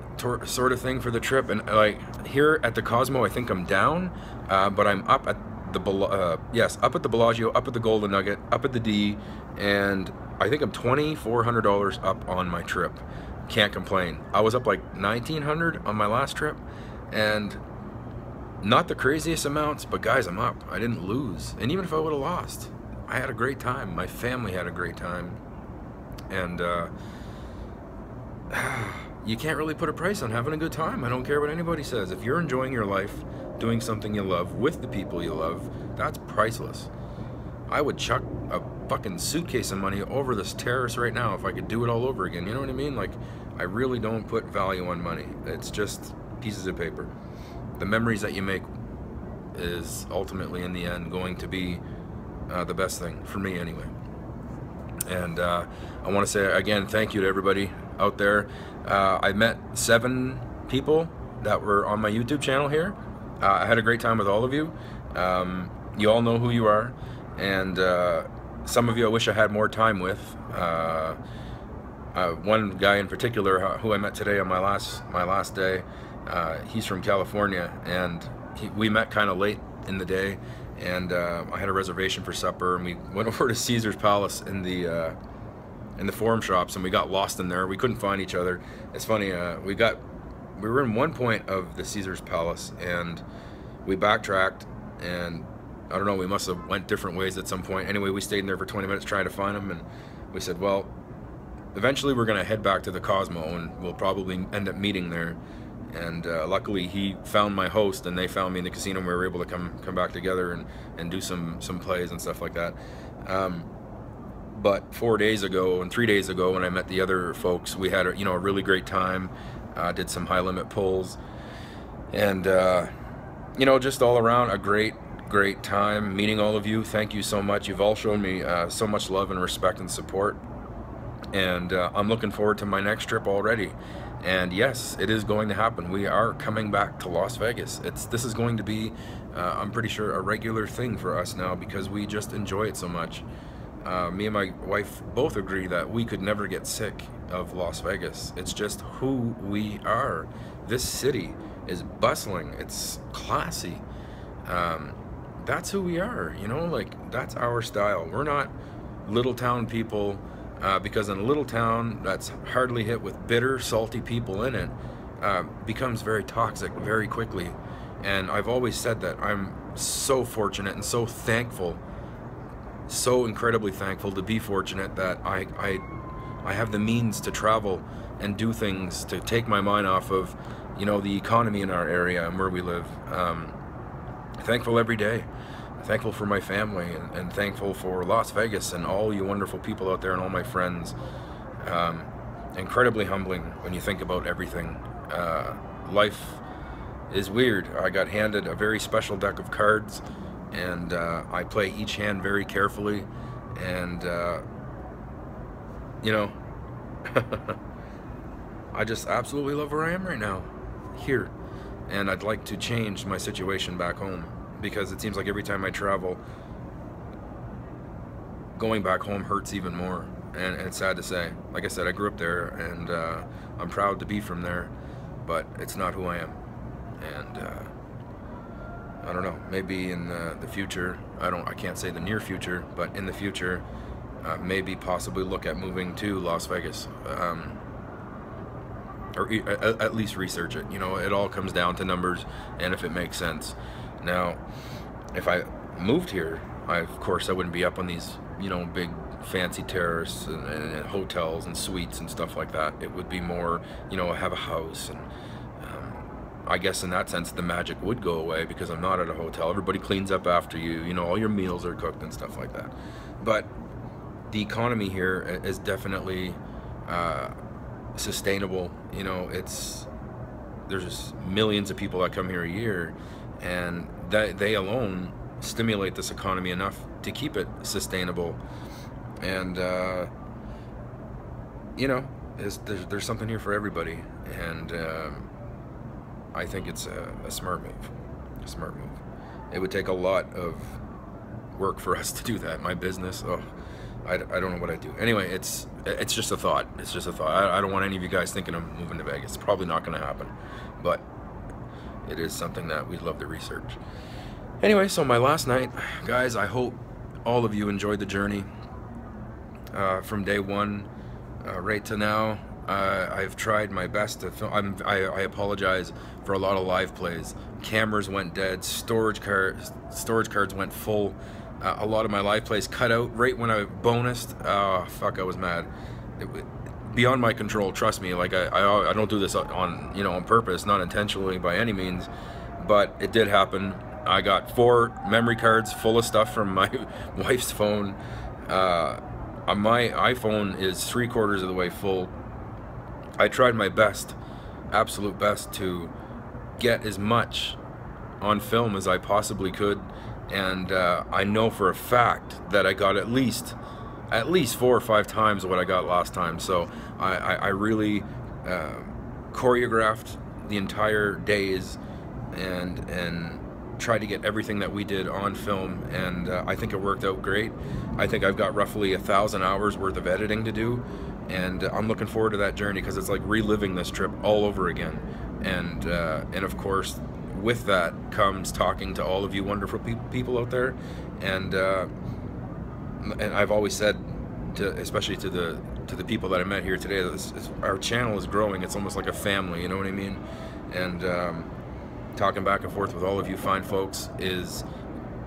sort of thing for the trip, and like here at the Cosmo, I think I'm down, but I'm up at the up at the Bellagio, up at the Golden Nugget, up at the D, and I think I'm $2,400 up on my trip. Can't complain. I was up like $1,900 on my last trip, and not the craziest amounts, but guys, I'm up. I didn't lose, and even if I would have lost, I had a great time. My family had a great time, and you can't really put a price on having a good time. I don't care what anybody says. If you're enjoying your life, doing something you love with the people you love, that's priceless. I would chuck a fucking suitcase of money over this terrace right now if I could do it all over again. You know what I mean? Like, I really don't put value on money. It's just pieces of paper. The memories that you make is ultimately, in the end, going to be the best thing for me anyway. And I want to say again, thank you to everybody out there. I met 7 people that were on my YouTube channel here. I had a great time with all of you. You all know who you are, and some of you I wish I had more time with. One guy in particular who I met today on my last day, he's from California, and we met kind of late in the day, and I had a reservation for supper, and we went over to Caesar's Palace in the Forum Shops, and we got lost in there. We couldn't find each other. It's funny, we were in one point of the Caesar's Palace, and we backtracked, and I don't know, we must have went different ways at some point. Anyway, we stayed in there for 20 minutes trying to find him, and we said, well, eventually we're gonna head back to the Cosmo, and we'll probably end up meeting there. And luckily he found my host, and they found me in the casino, and we were able to come back together and do some plays and stuff like that. But 4 days ago and 3 days ago, when I met the other folks, we had a really great time. Did some high limit pulls, and just all around a great time meeting all of you. Thank you so much. You've all shown me so much love and respect and support, and I'm looking forward to my next trip already. And yes, it is going to happen. We are coming back to Las Vegas. This is going to be, I'm pretty sure, a regular thing for us now, because we just enjoy it so much. Me and my wife both agree that we could never get sick of Las Vegas. It's just who we are. This city is bustling. It's classy. That's who we are, like, that's our style. We're not little town people, because in a little town that's hardly hit with bitter, salty people in it, becomes very toxic very quickly. And I've always said that I'm so fortunate and so thankful, so incredibly thankful to be fortunate that I have the means to travel and do things to take my mind off of, you know, the economy in our area and where we live. Thankful every day. Thankful for my family, and thankful for Las Vegas and all you wonderful people out there and all my friends. Incredibly humbling when you think about everything. Life is weird. I got handed a very special deck of cards, and I play each hand very carefully, and you know, I just absolutely love where I am right now, here, and I'd like to change my situation back home, because it seems like every time I travel, going back home hurts even more, and it's sad to say. Like I said, I grew up there, and I'm proud to be from there, but it's not who I am. And I don't know, maybe in the future, I can't say the near future, but in the future, maybe possibly look at moving to Las Vegas, or at least research it. You know, it all comes down to numbers and if it makes sense. Now, if I moved here, of course I wouldn't be up on these, you know, big fancy terraces and hotels and suites and stuff like that. It would be more, you know, have a house, and I guess in that sense the magic would go away, because I'm not at a hotel. Everybody cleans up after you, you know, all your meals are cooked and stuff like that. But the economy here is definitely sustainable. You know, there's just millions of people that come here a year, and they alone stimulate this economy enough to keep it sustainable. And you know, there's something here for everybody, and I think it's a smart move. A smart move. It would take a lot of work for us to do that. My business, oh, I don't know what I'd do. Anyway, it's just a thought. It's just a thought. I don't want any of you guys thinking I'm moving to Vegas. It's probably not going to happen, but it is something that we'd love to research. Anyway, so my last night, guys, I hope all of you enjoyed the journey from day one right to now. I've tried my best to film. I apologize for a lot of live plays. Cameras went dead. Storage cards went full. A lot of my live plays cut out right when I bonused. Oh, fuck, I was mad. Beyond my control, trust me. Like I don't do this on, you know, on purpose, not intentionally by any means, but it did happen. I got 4 memory cards full of stuff from my wife's phone. My iPhone is 3/4 of the way full. I tried my best, absolute best, to get as much on film as I possibly could, and I know for a fact that I got at least 4 or 5 times what I got last time. So I really choreographed the entire days and tried to get everything that we did on film, and I think it worked out great. I think I've got roughly 1,000 hours worth of editing to do, and I'm looking forward to that journey, because it's like reliving this trip all over again. And of course, with that comes talking to all of you wonderful people out there, and I've always said, especially to the people that I met here today, our channel is growing. It's almost like a family, you know what I mean? And talking back and forth with all of you fine folks is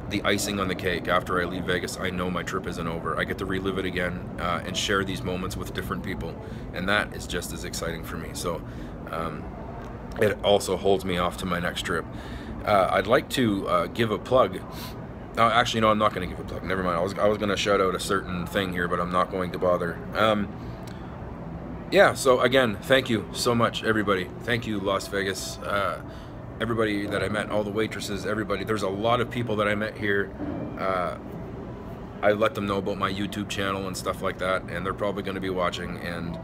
the icing on the cake. After I leave Vegas, I know my trip isn't over. I get to relive it again and share these moments with different people, and that is just as exciting for me. So it also holds me off to my next trip. I'd like to give a plug. Actually, no, I'm not going to give a plug. Never mind. I was going to shout out a certain thing here, but I'm not going to bother. Yeah, so again, thank you so much, everybody. Thank you, Las Vegas. Everybody that I met, all the waitresses, everybody. There's a lot of people that I met here. I let them know about my YouTube channel and stuff like that, and they're probably going to be watching. And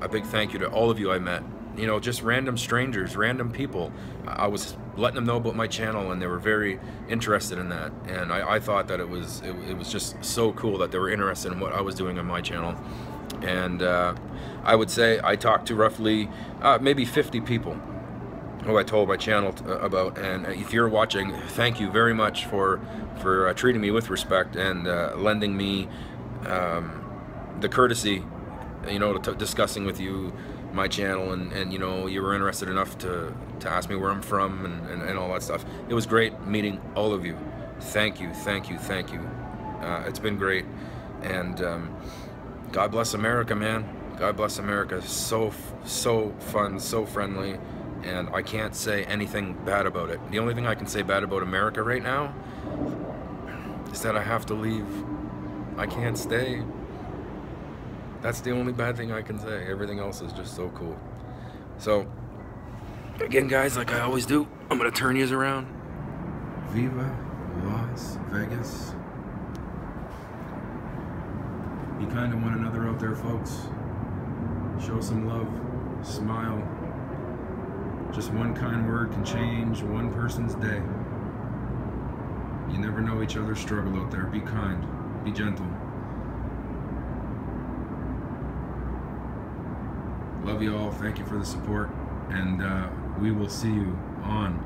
a big thank you to all of you I met. You know, just random strangers, random people. I was letting them know about my channel, and they were very interested in that. And I thought that it was just so cool that they were interested in what I was doing on my channel. And I would say I talked to roughly maybe 50 people who I told my channel about. And if you're watching, thank you very much for treating me with respect and lending me the courtesy, you know, discussing with you my channel, and you know, you were interested enough to ask me where I'm from and all that stuff. It was great meeting all of you. Thank you, thank you, thank you. It's been great, and God bless America, man. God bless America. So fun, so friendly. and I can't say anything bad about it. The only thing I can say bad about America right now is that I have to leave. I can't stay. That's the only bad thing I can say. Everything else is just so cool. So, again, guys, like I always do, I'm gonna turn yous around. Viva Las Vegas. Be kind to one another out there, folks. Show some love. Smile. Just one kind word can change one person's day. You never know each other's struggle out there. Be kind. Be gentle. Love you all. Thank you for the support. And we will see you on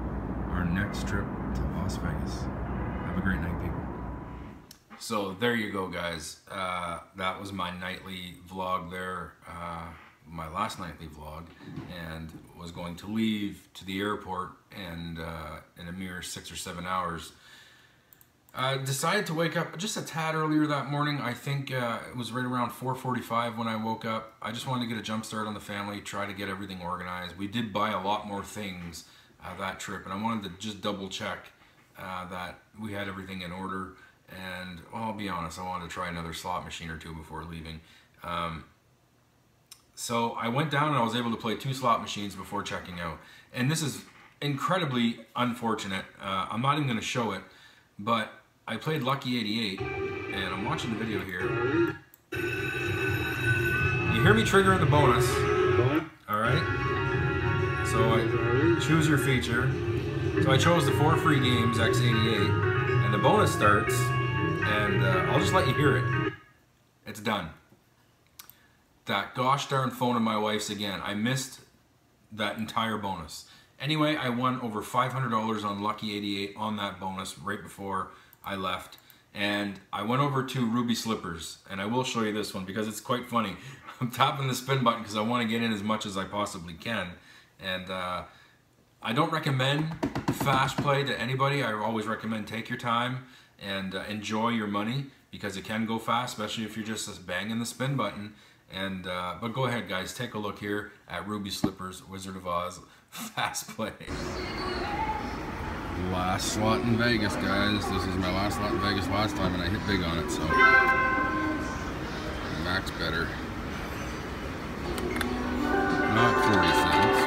our next trip to Las Vegas. Have a great night, people. So there you go, guys. That was my nightly vlog there. My last nightly vlog, and was going to leave to the airport and in a mere 6 or 7 hours. Decided to wake up just a tad earlier that morning. I think it was right around 4:45 when I woke up. I just wanted to get a jump start on the family, try to get everything organized. We did buy a lot more things that trip, and I wanted to just double check that we had everything in order. And well, I'll be honest, I wanted to try another slot machine or two before leaving. So I went down and I was able to play 2 slot machines before checking out. And this is incredibly unfortunate. I'm not even going to show it, but I played Lucky 88, and I'm watching the video here. You hear me triggering the bonus, all right? So I choose your feature. So I chose the 4 free games, X88, and the bonus starts, and I'll just let you hear it. It's done. That gosh darn phone of my wife's again. I missed that entire bonus. Anyway, I won over $500 on Lucky 88 on that bonus right before I left. And I went over to Ruby Slippers, and I will show you this one because it's quite funny. I'm tapping the spin button because I want to get in as much as I possibly can. And I don't recommend fast play to anybody. I always recommend take your time and enjoy your money because it can go fast, especially if you're just banging the spin button. And but go ahead, guys, take a look here at Ruby Slippers, Wizard of Oz, fast play. Last slot in Vegas, guys. This is my last slot in Vegas last time, and I hit big on it, so max better. Not 40 cents.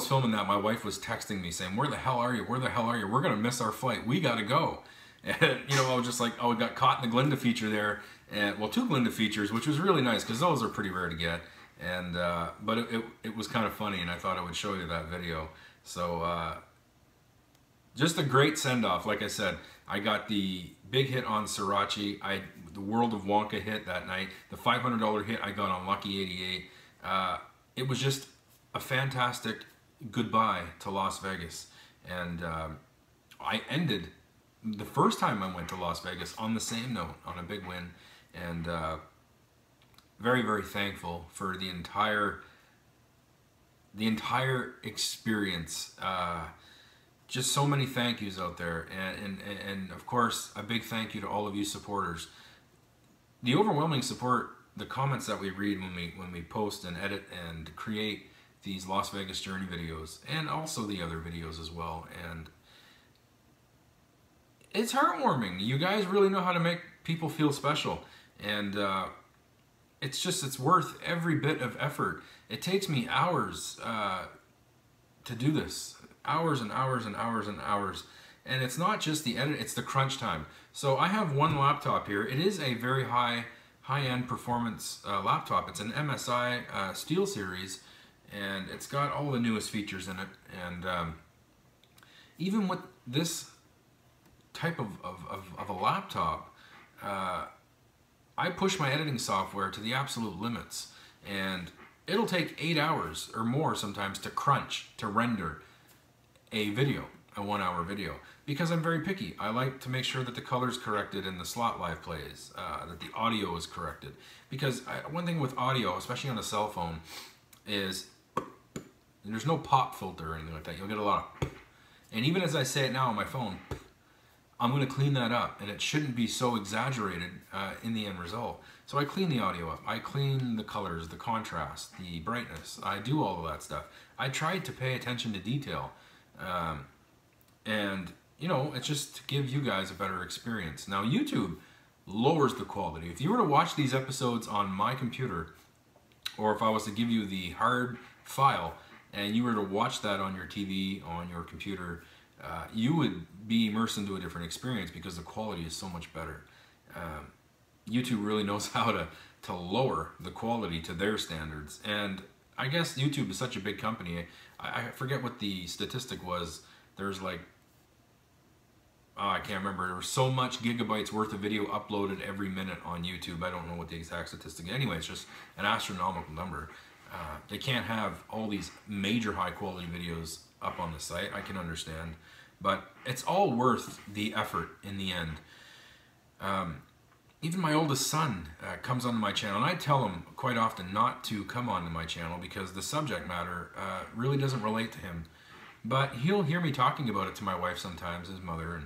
was filming that, my wife was texting me saying, "Where the hell are you? Where the hell are you? We're gonna miss our flight. We gotta go." And you know, I was just like, oh, I got caught in the Glinda feature there, and well, 2 Glinda features, which was really nice because those are pretty rare to get. And but it was kind of funny, and I thought I would show you that video. So just a great send-off. Like I said, I got the big hit on Sriracha. The World of Wonka hit that night. The $500 hit I got on Lucky 88. It was just a fantastic goodbye to Las Vegas. And I ended the first time I went to Las Vegas on the same note, on a big win. And very, very thankful for the entire experience. Just so many thank yous out there, and of course a big thank you to all of you supporters. The overwhelming support, the comments that we read when we post and edit and create these Las Vegas journey videos, and also the other videos as well, and it's heartwarming. You guys really know how to make people feel special, and it's worth every bit of effort. It takes me hours to do this. Hours and hours and hours and hours. And it's not just the edit, it's the crunch time. So I have one laptop here. It is a very high-end performance laptop. It's an MSI SteelSeries, and it's got all the newest features in it. And even with this type of a laptop, I push my editing software to the absolute limits, and it'll take 8 hours or more sometimes to crunch, to render a video, a 1-hour video, because I'm very picky. I like to make sure that the color's corrected in the slot live plays, that the audio is corrected. Because one thing with audio, especially on a cell phone, is there's no pop filter or anything like that. You'll get a lot of, and even as I say it now on my phone, I'm going to clean that up, and it shouldn't be so exaggerated in the end result. So I clean the audio up. I clean the colors, the contrast, the brightness. I do all of that stuff. I tried to pay attention to detail. And you know, it's just to give you guys a better experience. Now YouTube lowers the quality. If you were to watch these episodes on my computer, or if I was to give you the hard file and you were to watch that on your TV, on your computer, you would be immersed into a different experience because the quality is so much better. YouTube really knows how to lower the quality to their standards. And I guess YouTube is such a big company. I forget what the statistic was. There's like, I can't remember. There was so much gigabytes worth of video uploaded every minute on YouTube. I don't know what the exact statistic is. Anyway, it's just an astronomical number. They can't have all these major high quality videos up on the site. I can understand. But it's all worth the effort in the end. Even my oldest son comes onto my channel, and I tell him quite often not to come onto my channel because the subject matter really doesn't relate to him. But he'll hear me talking about it to my wife sometimes, his mother,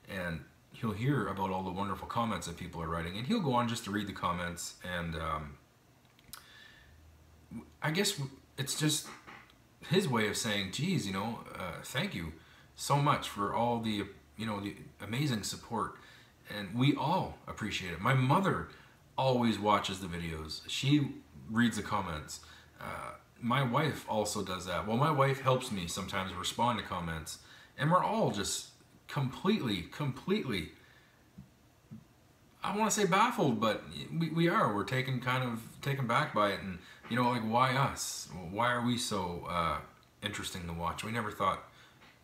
and he'll hear about all the wonderful comments that people are writing, and he'll go on just to read the comments. And I guess it's just his way of saying, geez, you know, thank you so much for all the, you know, the amazing support. And we all appreciate it. My mother always watches the videos. She reads the comments. My wife also does that. Well, my wife helps me sometimes respond to comments. And we're all just completely, I want to say baffled, but we are. We're taken back by it. And, you know, like, why us? Why are we so interesting to watch? We never thought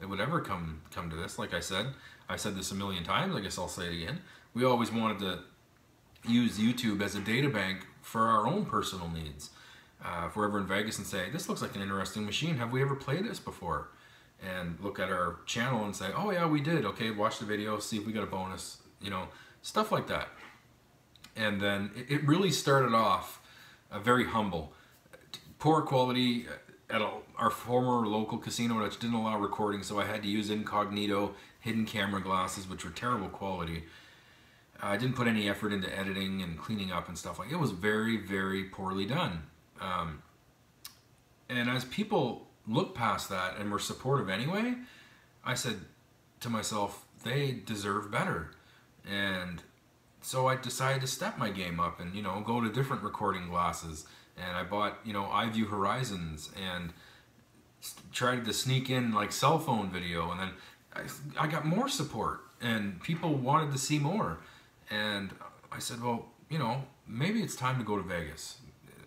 it would ever come to this. Like I said this a million times. I guess I'll say it again. We always wanted to use YouTube as a data bank for our own personal needs. If we're ever in Vegas and say, this looks like an interesting machine, have we ever played this before? And look at our channel and say, oh yeah, we did. Okay, watch the video, see if we got a bonus, you know, stuff like that. And then it really started off very humble. Poor quality at our former local casino, which didn't allow recording, so I had to use incognito, hidden camera glasses, which were terrible quality. I didn't put any effort into editing and cleaning up and stuff like that. It was very, very poorly done. And as people looked past that and were supportive anyway, I said to myself, they deserve better. And so I decided to step my game up and, you know, go to different recording glasses. And I bought, you know, iView Horizons, and tried to sneak in like cell phone video, and then I got more support, and people wanted to see more. And I said, well, you know, maybe it's time to go to Vegas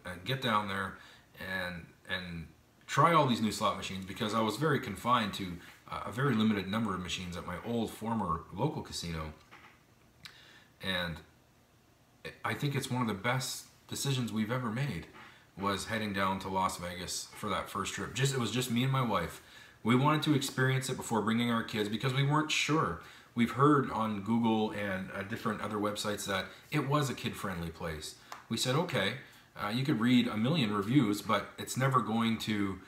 and get down there and try all these new slot machines, because I was very confined to a very limited number of machines at my old former local casino. And I think it's one of the best decisions we've ever made, was heading down to Las Vegas for that first trip. It was just me and my wife. We wanted to experience it before bringing our kids, because we weren't sure. We've heard on Google and different other websites that it was a kid-friendly place. We said, okay, you could read a million reviews, but it's never going to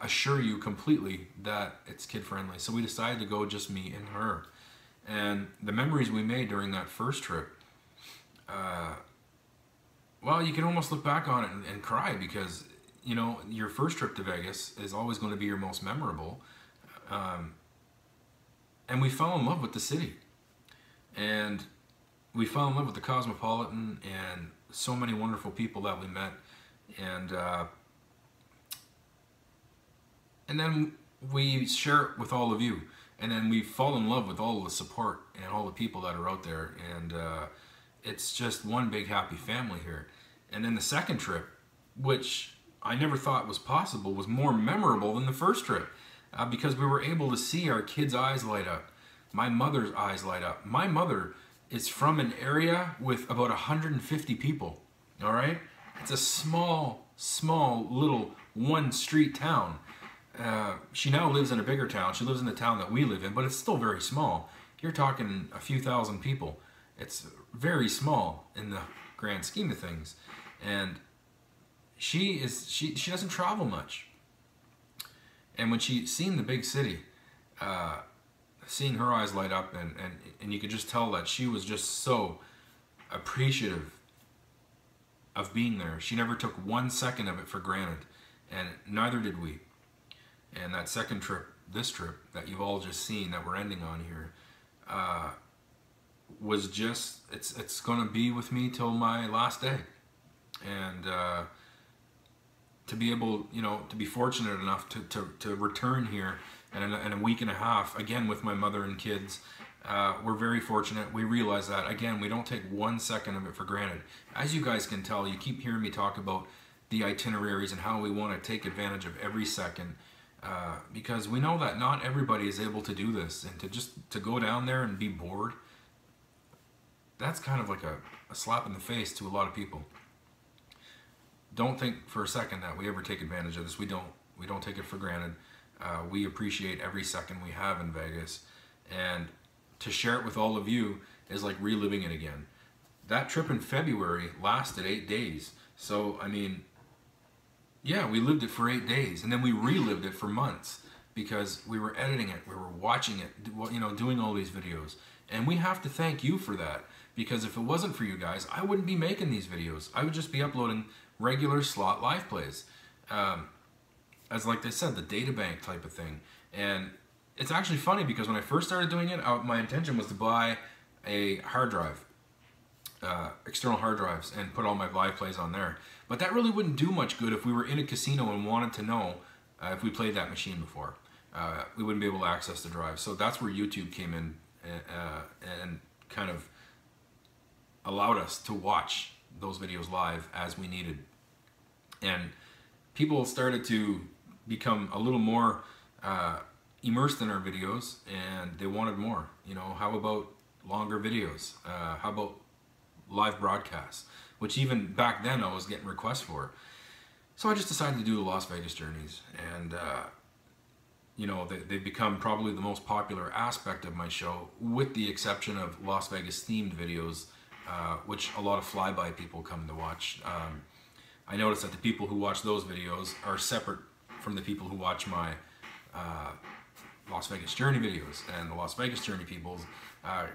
assure you completely that it's kid-friendly. So we decided to go just me and her. And the memories we made during that first trip, well, you can almost look back on it and cry, because, you know, your first trip to Vegas is always going to be your most memorable. And we fell in love with the city. And we fell in love with the Cosmopolitan and so many wonderful people that we met. And then we share it with all of you. And then we fall in love with all the support and all the people that are out there. And it's just one big happy family here. And then the second trip, which I never thought was possible, was more memorable than the first trip, because we were able to see our kids' eyes light up, my mother's eyes light up. My mother is from an area with about 150 people, all right? It's a small little one-street town. She now lives in a bigger town. She lives in the town that we live in, but it's still very small. You're talking a few thousand people. It's very small in the grand scheme of things. And she doesn't travel much. And when she's seen the big city, seeing her eyes light up, and you could just tell that she was just so appreciative of being there. She never took 1 second of it for granted, and neither did we. And that second trip, this trip that you've all just seen that we're ending on here, was just, it's gonna be with me till my last day. And to be able, you know, to be fortunate enough to return here in a week and a half, again with my mother and kids, we're very fortunate. We realize that, again, we don't take 1 second of it for granted. As you guys can tell, you keep hearing me talk about the itineraries and how we want to take advantage of every second, because we know that not everybody is able to do this, and to go down there and be bored, that's kind of like a slap in the face to a lot of people. Don't think for a second that we ever take advantage of this. We don't take it for granted. We appreciate every second we have in Vegas, and to share it with all of you is like reliving it again. That trip in February lasted 8 days. So, I mean, yeah, we lived it for 8 days, and then we relived it for months, because we were editing it, we were watching it, you know, doing all these videos. And we have to thank you for that, because if it wasn't for you guys, I wouldn't be making these videos. I would just be uploading regular slot live plays. As like they said, the data bank type of thing. And it's actually funny, because when I first started doing it, my intention was to buy a hard drive, external hard drives, and put all my live plays on there. But that really wouldn't do much good if we were in a casino and wanted to know if we played that machine before. We wouldn't be able to access the drive. So that's where YouTube came in and kind of allowed us to watch those videos live as we needed. And people started to become a little more immersed in our videos, and they wanted more. You know, how about longer videos? How about live broadcasts? Which even back then I was getting requests for. So I just decided to do the Las Vegas journeys, and you know, they've become probably the most popular aspect of my show, with the exception of Las Vegas themed videos, which a lot of flyby people come to watch. I noticed that the people who watch those videos are separate from the people who watch my Las Vegas Journey videos, and the Las Vegas Journey people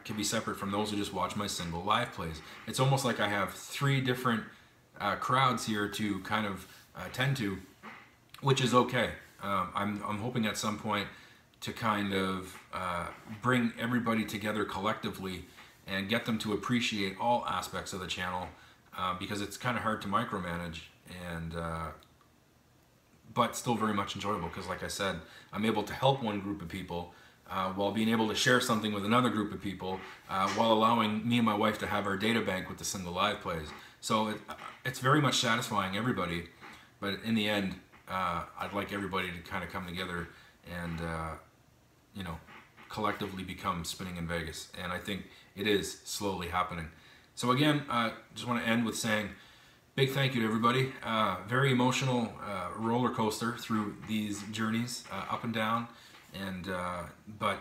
can be separate from those who just watch my single live plays. It's almost like I have 3 different crowds here to kind of tend to, which is okay. I'm hoping at some point to kind of bring everybody together collectively and get them to appreciate all aspects of the channel, because it's kind of hard to micromanage, and but still very much enjoyable because, like I said, I'm able to help one group of people while being able to share something with another group of people while allowing me and my wife to have our data bank with the single live plays. So it's very much satisfying everybody, but in the end, I'd like everybody to kind of come together and, you know, collectively become Spinning in Vegas. And I think it is slowly happening. So again, just want to end with saying big thank you to everybody. Very emotional roller coaster through these journeys, up and down. And but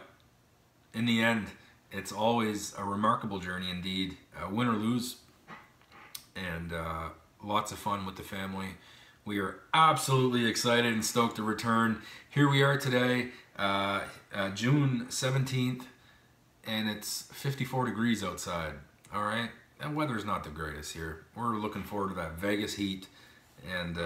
in the end, it's always a remarkable journey indeed, win or lose, and lots of fun with the family. We are absolutely excited and stoked to return. Here we are today, June 17th, and it's 54 degrees outside. All right, that weather's not the greatest here. We're looking forward to that Vegas heat and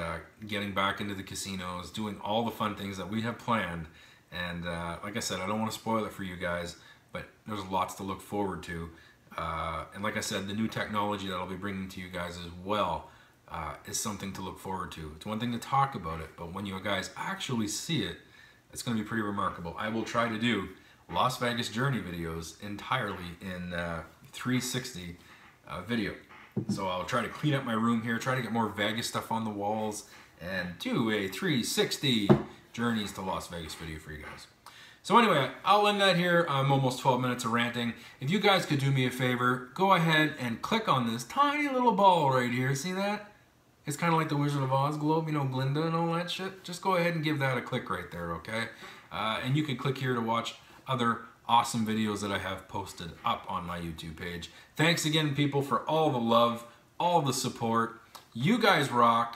getting back into the casinos, doing all the fun things that we have planned. And like I said, I don't want to spoil it for you guys, but there's lots to look forward to. And like I said, the new technology that I'll be bringing to you guys as well is something to look forward to. It's one thing to talk about it, but when you guys actually see it, it's going to be pretty remarkable. I will try to do Las Vegas journey videos entirely in 360 video. So I'll try to clean up my room here, try to get more Vegas stuff on the walls, and do a 360 journeys to Las Vegas video for you guys. So anyway, I'll end that here. I'm almost 12 minutes of ranting. If you guys could do me a favor, go ahead and click on this tiny little ball right here. See that? It's kind of like the Wizard of Oz globe, you know, Glinda and all that shit. Just go ahead and give that a click right there, okay? And you can click here to watch other awesome videos that I have posted up on my YouTube page. Thanks again, people, for all the love, all the support. You guys rock.